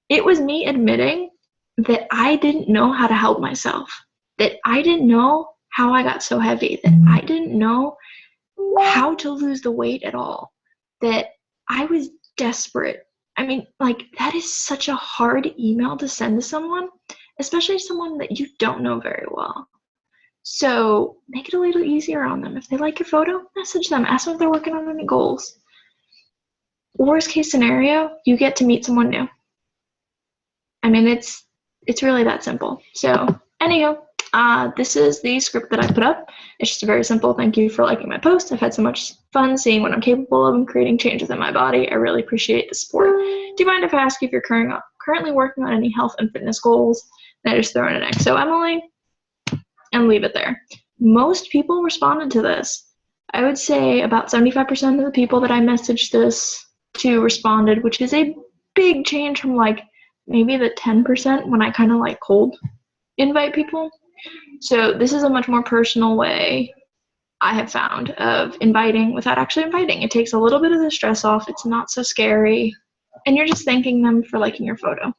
It was me admitting that I didn't know how to help myself, that I didn't know how I got so heavy, that I didn't know how to lose the weight at all, that I was desperate. I mean, like, that is such a hard email to send to someone, especially someone that you don't know very well. So make it a little easier on them. If they like your photo, message them. Ask them if they're working on any goals. Worst case scenario, you get to meet someone new. I mean, it's really that simple. So anyhow, this is the script that I put up. It's just a very simple thank you for liking my post. I've had so much fun seeing what I'm capable of and creating changes in my body. I really appreciate the support. Do you mind if I ask you if you're currently working on any health and fitness goals? And I just throw in an X. So Emily, and leave it there. Most people responded to this. I would say about 75% of the people that I messaged this to responded, which is a big change from like maybe the 10% when I kind of like cold invite people. So this is a much more personal way I have found of inviting without actually inviting. It takes a little bit of the stress off. It's not so scary. And you're just thanking them for liking your photo.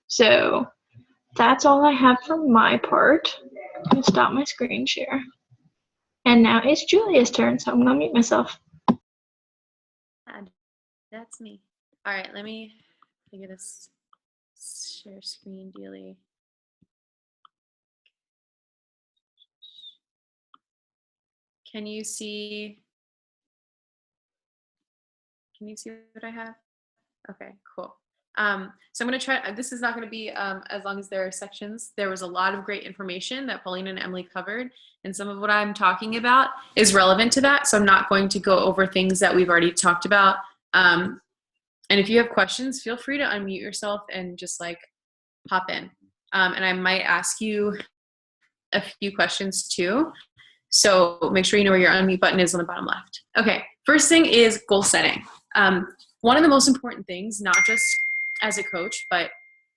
So that's all I have for my part. I'm going to stop my screen share. And now it's Julia's turn, so I'm going to mute myself. That's me. All right, let me figure this share screen dealy. Can you see what I have? Okay, cool. So I'm going to try, this is not going to be as long as there are sections. There was a lot of great information that Paulina and Emily covered, and some of what I'm talking about is relevant to that, so I'm not going to go over things that we've already talked about. And if you have questions, feel free to unmute yourself and just like hop in. And I might ask you a few questions too. So make sure you know where your unmute button is on the bottom left. Okay, first thing is goal setting. One of the most important things, not just as a coach, but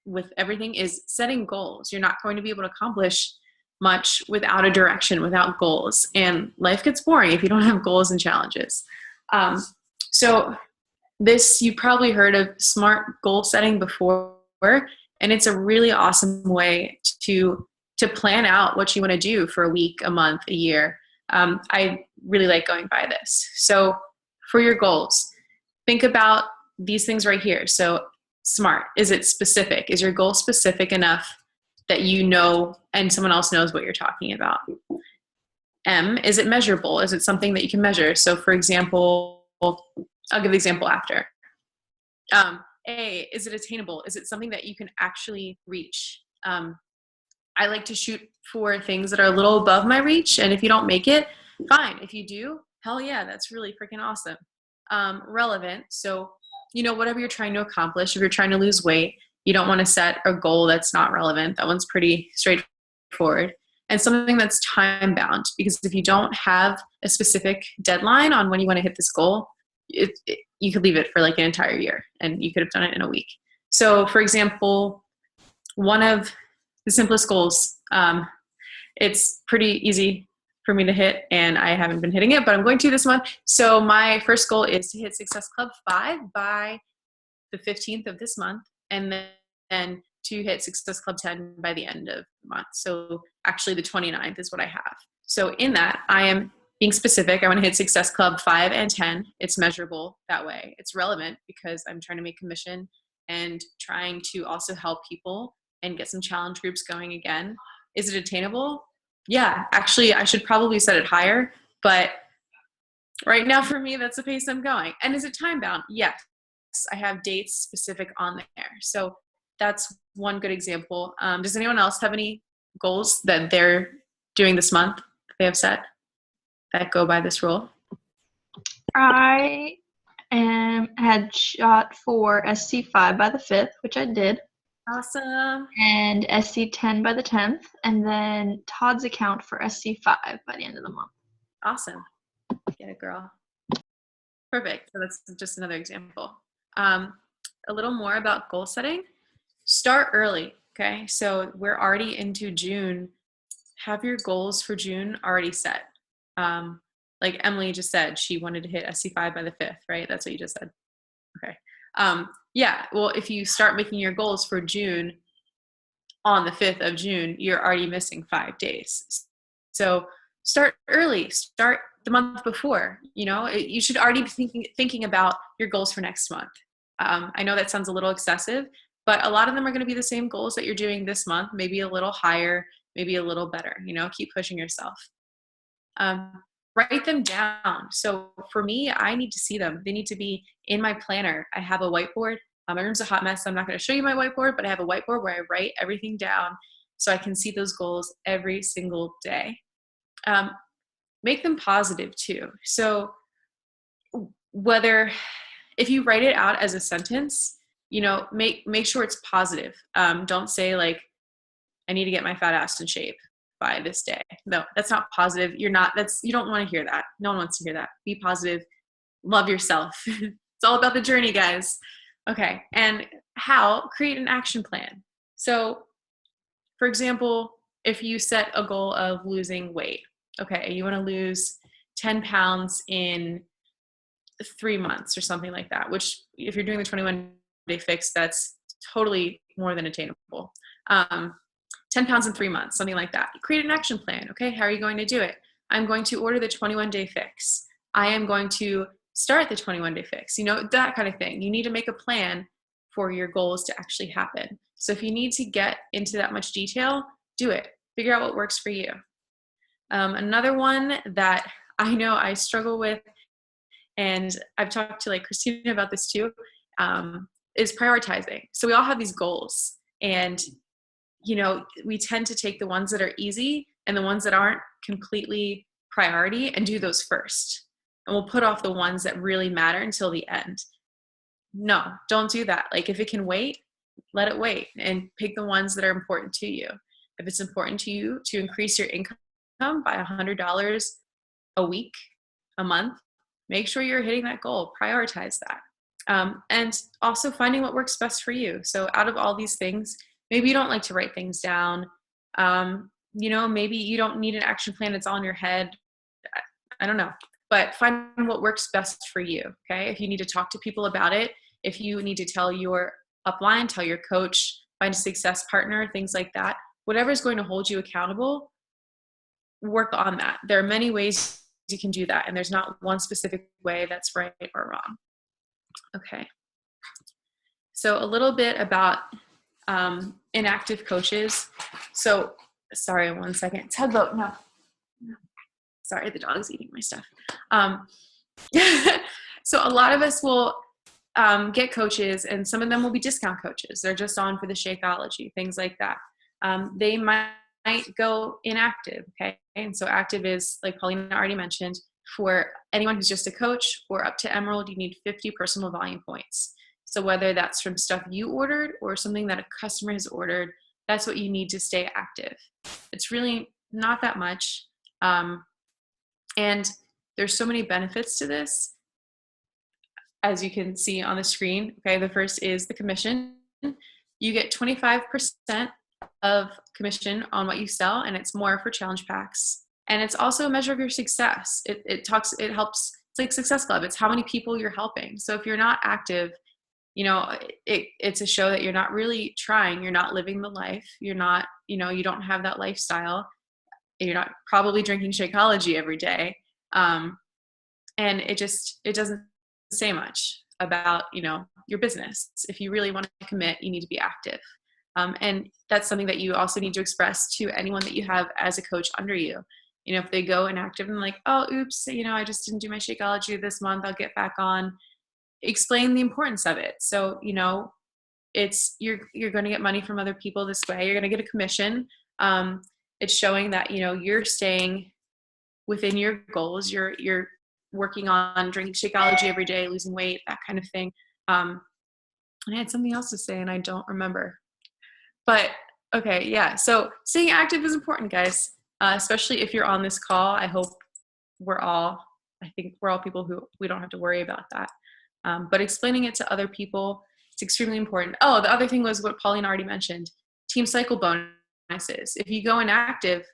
with everything, is setting goals. You're not going to be able to accomplish much without a direction, without goals. And life gets boring if you don't have goals and challenges. So this, you probably heard of SMART goal setting before, and it's a really awesome way to plan out what you want to do for a week, a month, a year. I really like going by this. So for your goals, think about these things right here. So SMART, is it specific? Is your goal specific enough that you know and someone else knows what you're talking about? M, is it measurable? Is it something that you can measure? So for example, I'll give the example after. A, is it attainable? Is it something that you can actually reach? I like to shoot for things that are a little above my reach, and if you don't make it, fine. If you do, hell yeah, that's really freaking awesome. Relevant, so you know, whatever you're trying to accomplish, if you're trying to lose weight, You don't want to set a goal that's not relevant. That one's pretty straightforward. And something that's time bound, because if you don't have a specific deadline on when you want to hit this goal, you could leave it for like an entire year and you could have done it in a week. So for example, one of the simplest goals, it's pretty easy for me to hit and I haven't been hitting it, but I'm going to this month. So my first goal is to hit Success Club 5 by the 15th of this month, and then to hit Success Club 10 by the end of the month. So actually the 29th is what I have. So in that, I am being specific. I want to hit Success Club 5 and 10. It's measurable that way. It's relevant because I'm trying to make commission and trying to also help people and get some challenge groups going again. Is it attainable? Yeah, actually, I should probably set it higher, but right now for me, that's the pace I'm going. And is it time bound? Yes, I have dates specific on there. So that's one good example. Does anyone else have any goals that they're doing this month that they have set that go by this rule? I had shot for SC5 by the 5th, which I did. Awesome. And SC10 by the 10th, and then Todd's account for SC5 by the end of the month. Awesome. Get it, girl. Perfect. So that's just another example. A little more about goal setting. Start early, okay? So we're already into June. Have your goals for June already set. Like Emily just said, she wanted to hit SC5 by the 5th, right? That's what you just said. Okay. Yeah, well, if you start making your goals for June on the 5th of June, you're already missing 5 days. So start early, start the month before. You should already be thinking about your goals for next month. I know that sounds a little excessive, but a lot of them are going to be the same goals that you're doing this month, maybe a little higher, maybe a little better. Keep pushing yourself. Write them down. So for me, I need to see them. They need to be in my planner. I have a whiteboard. My room's a hot mess, so I'm not going to show you my whiteboard, but I have a whiteboard where I write everything down so I can see those goals every single day. Make them positive too. So if you write it out as a sentence, make sure it's positive. Don't say like, I need to get my fat ass in shape by this day. No, that's not positive. You don't want to hear that. No one wants to hear that. Be positive. Love yourself. It's all about the journey, guys. Okay. And create an action plan. So for example, if you set a goal of losing weight, okay, you want to lose 10 pounds in 3 months or something like that, which if you're doing the 21-day fix, that's totally more than attainable. 10 pounds in 3 months, something like that. Create an action plan. Okay, how are you going to do it? I'm going to order the 21-day fix. I am going to start the 21-day fix. That kind of thing. You need to make a plan for your goals to actually happen. So if you need to get into that much detail, do it. Figure out what works for you. Another one that I know I struggle with, and I've talked to Christina about this too, is prioritizing. So we all have these goals, and we tend to take the ones that are easy and the ones that aren't completely priority and do those first. And we'll put off the ones that really matter until the end. No, don't do that. If it can wait, let it wait and pick the ones that are important to you. If it's important to you to increase your income by $100 a week, a month, make sure you're hitting that goal. Prioritize that. And also finding what works best for you. So out of all these things, maybe you don't like to write things down. Maybe you don't need an action plan. It's all in your head. I don't know. But find what works best for you, okay? If you need to talk to people about it, if you need to tell your upline, tell your coach, find a success partner, things like that, whatever is going to hold you accountable, work on that. There are many ways you can do that, and there's not one specific way that's right or wrong. Okay. So a little bit about inactive coaches. So, sorry, 1 second. Tugboat, no. Sorry, the dog's eating my stuff. So a lot of us will get coaches, and some of them will be discount coaches. They're just on for the Shakeology, things like that. They might go inactive, okay? And so active is, like Paulina already mentioned, for anyone who's just a coach or up to Emerald, you need 50 personal volume points. So whether that's from stuff you ordered or something that a customer has ordered, that's what you need to stay active. It's really not that much. And there's so many benefits to this, as you can see on the screen. Okay, the first is the commission. You get 25% of commission on what you sell, and it's more for challenge packs. And it's also a measure of your success. It helps. It's like Success Club. It's how many people you're helping. So if you're not active, it's a show that you're not really trying. You're not living the life. You're not, you don't have that lifestyle. You're not probably drinking Shakeology every day. And it doesn't say much about, your business. If you really want to commit, you need to be active. And that's something that you also need to express to anyone that you have as a coach under you. If they go inactive and like, oh, oops, I just didn't do my Shakeology this month, I'll get back on. Explain the importance of it. So, it's, you're going to get money from other people this way. You're going to get a commission. It's showing that, you're staying within your goals. You're working on drinking Shakeology every day, losing weight, that kind of thing. And I had something else to say and I don't remember. But okay, yeah. So staying active is important, guys, especially if you're on this call. I think we're all people who we don't have to worry about that. But explaining it to other people, it's extremely important. Oh, the other thing was what Pauline already mentioned, team cycle bonuses. If you go inactive,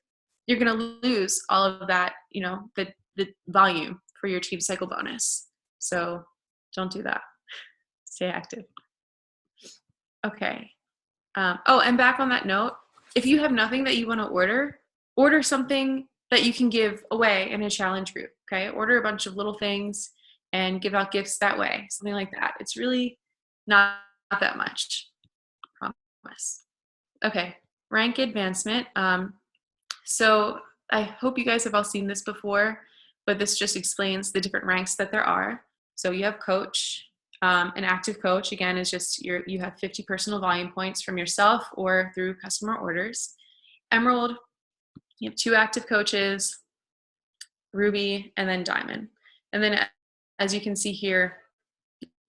you're going to lose all of that, the volume for your team cycle bonus. So don't do that. Stay active. Okay. And back on that note, if you have nothing that you want to order something that you can give away in a challenge group. Okay. Order a bunch of little things and give out gifts that way. Something like that. It's really not that much. Promise. Okay. Rank advancement. So I hope you guys have all seen this before, but this just explains the different ranks that there are. So you have coach. An active coach, again, is just you have 50 personal volume points from yourself or through customer orders. Emerald, you have 2 active coaches, Ruby, and then Diamond. And then as you can see here,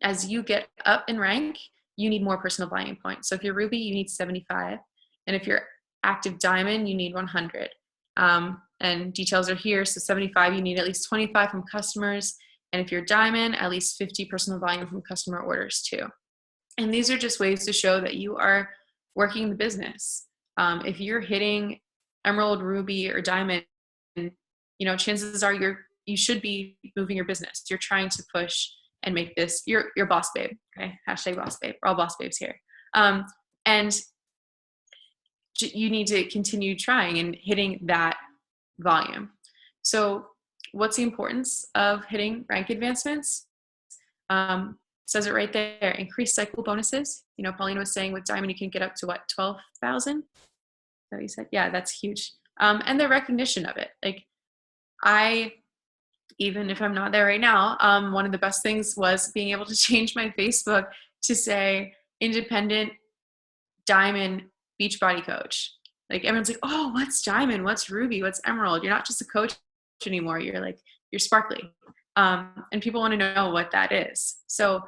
as you get up in rank, you need more personal volume points. So if you're Ruby, you need 75. And if you're active Diamond, you need 100. And details are here. So 75, you need at least 25 from customers. And if you're Diamond, at least 50 personal volume from customer orders too. And these are just ways to show that you are working the business. If you're hitting Emerald, Ruby, or Diamond, chances are you should be moving your business. You're trying to push and make this your boss babe. Okay, hashtag boss babe. We're all boss babes here. And you need to continue trying and hitting that volume. So what's the importance of hitting rank advancements? Says it right there. Increase cycle bonuses. Pauline was saying with Diamond, you can get up to what, 12,000? Is that what you said? Yeah, that's huge. And the recognition of it. Like even if I'm not there right now, one of the best things was being able to change my Facebook to say independent Diamond Beachbody coach. Like everyone's like, oh, what's Diamond? What's Ruby? What's Emerald? You're not just a coach anymore. You're sparkly. And people want to know what that is. So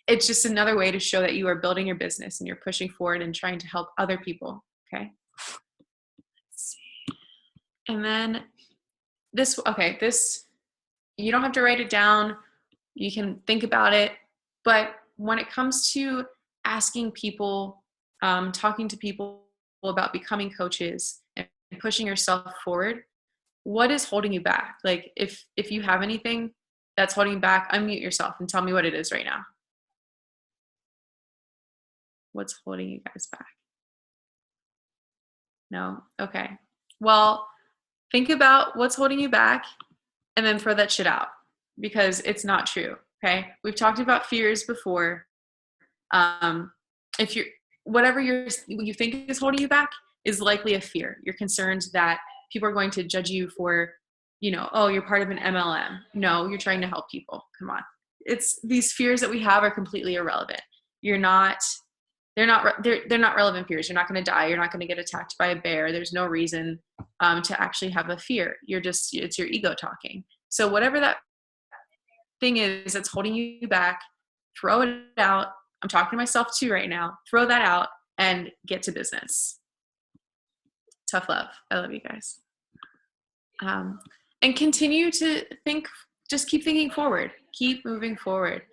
it's just another way to show that you are building your business and you're pushing forward and trying to help other people. Okay. Let's see. And then this, you don't have to write it down. You can think about it. But when it comes to asking people, talking to people about becoming coaches and pushing yourself forward, what is holding you back? Like if you have anything that's holding you back, unmute yourself and tell me what it is right now. What's holding you guys back? No? Okay. Well, think about what's holding you back and then throw that shit out because it's not true. Okay. We've talked about fears before. If whatever you think is holding you back is likely a fear. You're concerned that people are going to judge you for, oh, you're part of an MLM. No, you're trying to help people. Come on. It's these fears that we have are completely irrelevant. They're not relevant fears. You're not going to die. You're not going to get attacked by a bear. There's no reason to actually have a fear. It's your ego talking. So whatever that thing is that's holding you back, throw it out. I'm talking to myself too right now. Throw that out and get to business. Tough love. I love you guys. And continue to think, just keep thinking forward, keep moving forward.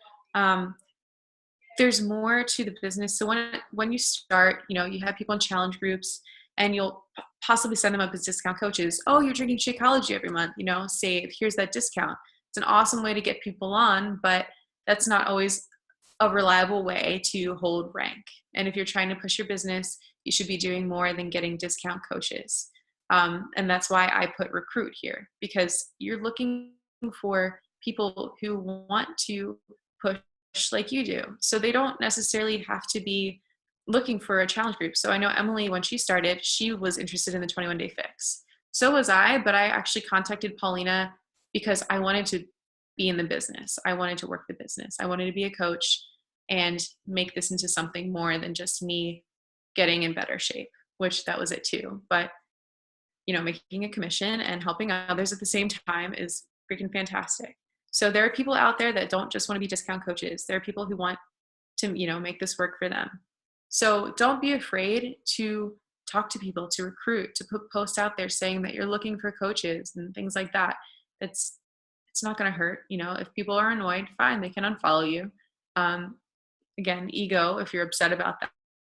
There's more to the business. So when you start, you know, you have people in challenge groups and you'll possibly send them up as discount coaches. Oh, you're drinking Shakeology every month, you know, save, here's that discount. It's an awesome way to get people on, but that's not always a reliable way to hold rank. And if you're trying to push your business, you should be doing more than getting discount coaches. And that's why I put recruit here, because you're looking for people who want to push like you do. So they don't necessarily have to be looking for a challenge group. So I know Emily, when she started, she was interested in the 21-day fix. So was I, but I actually contacted Paulina because I wanted to be in the business. I wanted to work the business. I wanted to be a coach and make this into something more than just me getting in better shape, which that was it too. But, you know, making a commission and helping others at the same time is freaking fantastic. So there are people out there that don't just want to be discount coaches. There are people who want to, you know, make this work for them. So don't be afraid to talk to people, to recruit, to put posts out there saying that you're looking for coaches and things like that. It's not going to hurt. You know, if people are annoyed, fine, they can unfollow you. Again, ego, if you're upset about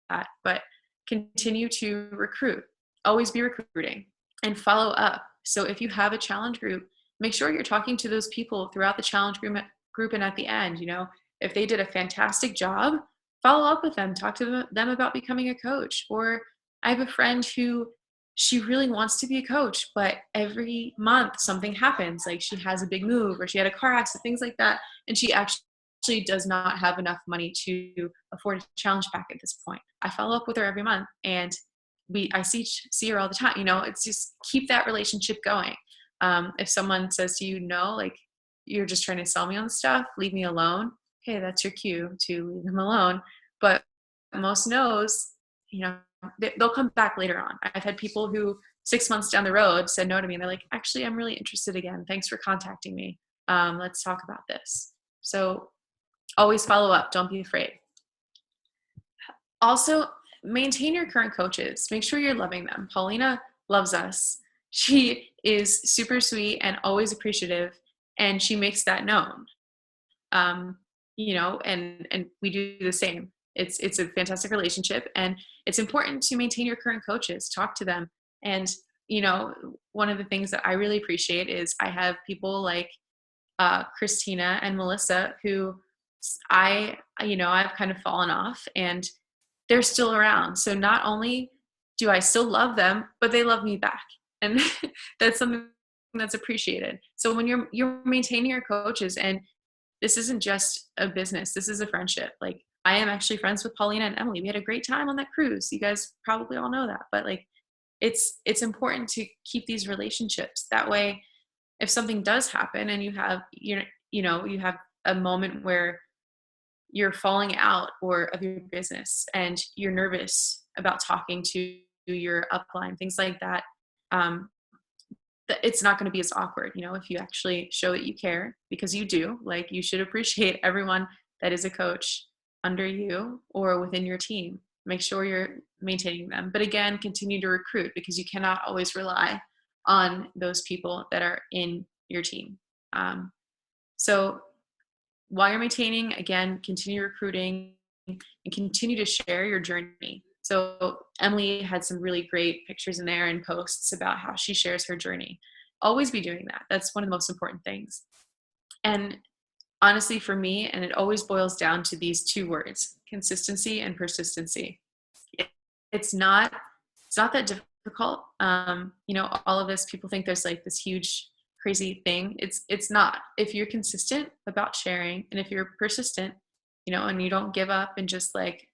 that, but continue to recruit. Always be recruiting and follow up. So if you have a challenge group, make sure you're talking to those people throughout the challenge group and at the end. You know, if they did a fantastic job, follow up with them, talk to them about becoming a coach. Or I have a friend who, she really wants to be a coach, but every month something happens, like she has a big move or she had a car accident, things like that, and she actually does not have enough money to afford a challenge pack at this point. I follow up with her every month, and I see her all the time. You know, it's just keep that relationship going. If someone says to you, no, like you're just trying to sell me on stuff, leave me alone. Okay, that's your cue to leave them alone. But most no's, you know, they'll come back later on. I've had people who 6 months down the road said no to me, and they're like, actually, I'm really interested again. Thanks for contacting me. Let's talk about this. So always follow up. Don't be afraid. Also, maintain your current coaches. Make sure you're loving them. Paulina loves us. She is super sweet and always appreciative, and she makes that known. You know, and we do the same. It's a fantastic relationship, and it's important to maintain your current coaches, talk to them. And, you know, one of the things that I really appreciate is I have people like Christina and Melissa who I've kind of fallen off, and they're still around. So not only do I still love them, but they love me back. And that's something that's appreciated. So when you're maintaining your coaches, and this isn't just a business, this is a friendship. Like, I am actually friends with Paulina and Emily. We had a great time on that cruise. You guys probably all know that, but like, it's important to keep these relationships. That way, if something does happen and you have a moment where you're falling out of your business and you're nervous about talking to your upline, things like that, it's not going to be as awkward, you know, if you actually show that you care, because you do. Like, you should appreciate everyone that is a coach under you or within your team. Make sure you're maintaining them. But again, continue to recruit, because you cannot always rely on those people that are in your team. So while you're maintaining, again, continue recruiting and continue to share your journey. So Emily had some really great pictures in there and posts about how she shares her journey. Always be doing that. That's one of the most important things. And honestly, for me, and it always boils down to these two words: consistency and persistency. It's not that difficult. You know, all of this, people think there's like this huge, crazy thing. It's not. If you're consistent about sharing, and if you're persistent, you know, and you don't give up and just like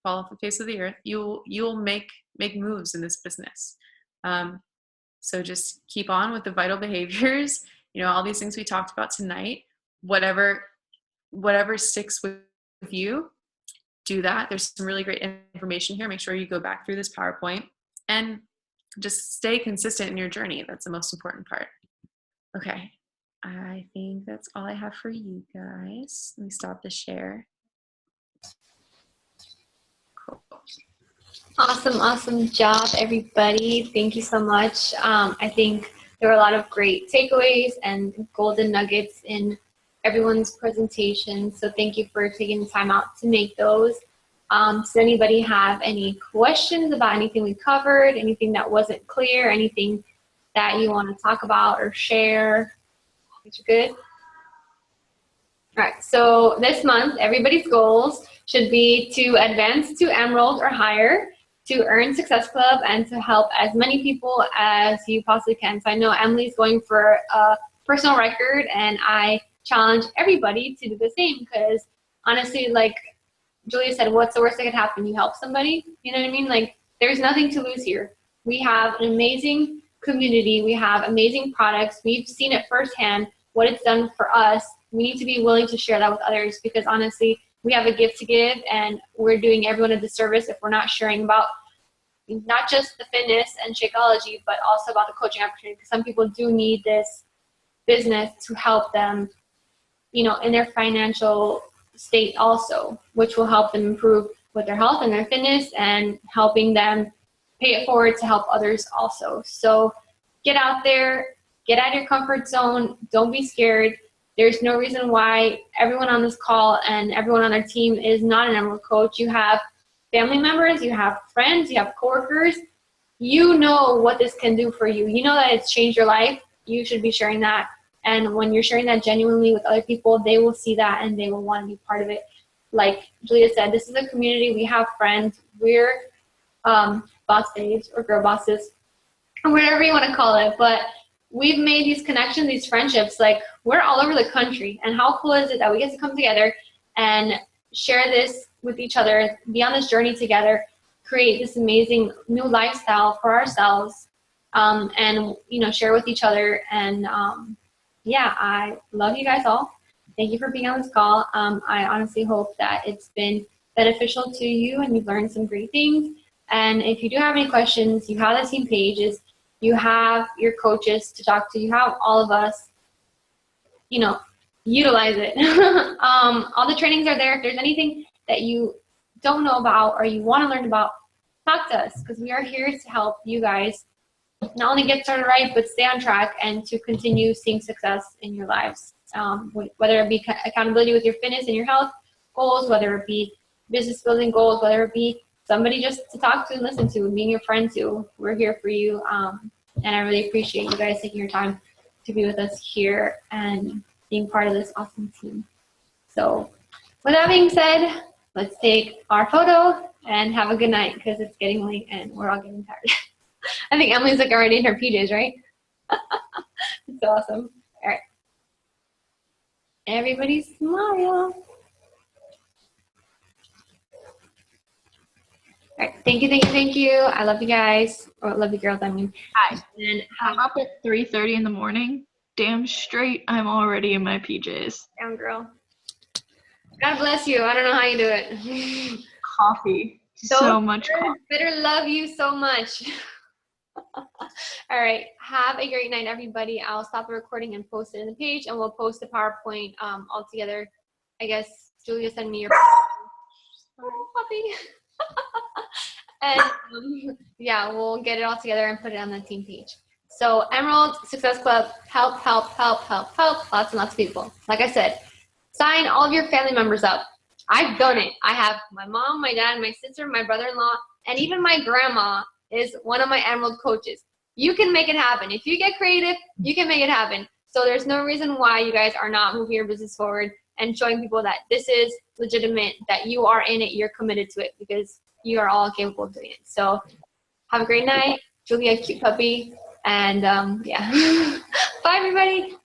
fall off the face of the earth, you'll make moves in this business. So just keep on with the vital behaviors, you know, all these things we talked about tonight. Whatever sticks with you, do that. There's some really great information here. Make sure you go back through this PowerPoint and just stay consistent in your journey. That's the most important part. Okay, I think that's all I have for you guys. Let me stop the share. Cool. Awesome job, everybody. Thank you so much. I think there were a lot of great takeaways and golden nuggets in everyone's presentation. So thank you for taking the time out to make those. Does anybody have any questions about anything we covered, anything that wasn't clear, anything that you want to talk about or share? Is you good? All right, so this month, everybody's goals should be to advance to Emerald or higher, to earn Success Club, and to help as many people as you possibly can. So I know Emily's going for a personal record, and I challenge everybody to do the same, because honestly, like Julia said, what's the worst that could happen? You help somebody, you know what I mean? Like, there's nothing to lose here. We have an amazing community. We have amazing products. We've seen it firsthand, what it's done for us. We need to be willing to share that with others, because honestly, we have a gift to give, and we're doing everyone a disservice if we're not sharing about not just the fitness and Shakeology, but also about the coaching opportunity, because some people do need this business to help them, you know, in their financial state also, which will help them improve with their health and their fitness, and helping them pay it forward to help others also. So get out there, get out of your comfort zone, don't be scared. There's no reason why everyone on this call and everyone on our team is not an Emerald coach. You have family members, you have friends, you have coworkers. You know what this can do for you. You know that it's changed your life. You should be sharing that. And when you're sharing that genuinely with other people, they will see that and they will want to be part of it. Like Julia said, this is a community. We have friends. We're boss babes or girl bosses, or whatever you want to call it. But we've made these connections, these friendships. Like, we're all over the country. And how cool is it that we get to come together and share this with each other, be on this journey together, create this amazing new lifestyle for ourselves, and, you know, share with each other. And yeah, I love you guys all. Thank you for being on this call. I honestly hope that it's been beneficial to you and you've learned some great things. And if you do have any questions, you have the team pages, you have your coaches to talk to, you have all of us, you know, utilize it. All the trainings are there. If there's anything that you don't know about or you want to learn about, talk to us, because we are here to help you guys not only get started right, but stay on track and to continue seeing success in your lives. Whether it be accountability with your fitness and your health goals, whether it be business building goals, whether it be somebody just to talk to and listen to, being your friend to, we're here for you. And I really appreciate you guys taking your time to be with us here and being part of this awesome team. So with that being said, let's take our photo and have a good night, because it's getting late and we're all getting tired. I think Emily's like already in her PJs, right? It's awesome. All right. Everybody smile. All right. Thank you. I love you guys. Or love you girls, I mean. Hi. And I'm up at 3:30 in the morning. Damn straight, I'm already in my PJs. down, girl. God bless you. I don't know how you do it. Coffee. So much coffee. Better love you so much. All right. Have a great night, everybody. I'll stop the recording and post it in the page, and we'll post the PowerPoint all together. I guess Julia sent me your puppy. And yeah, we'll get it all together and put it on the team page. So Emerald Success Club, help. Lots and lots of people. Like I said, sign all of your family members up. I've done it. I have my mom, my dad, my sister, my brother-in-law, and even my grandma is one of my Emerald coaches. You can make it happen. If you get creative, you can make it happen. So there's no reason why you guys are not moving your business forward and showing people that this is legitimate, that you are in it, you're committed to it, because you are all capable of doing it. So have a great night. Julia, cute puppy. And yeah. Bye, everybody.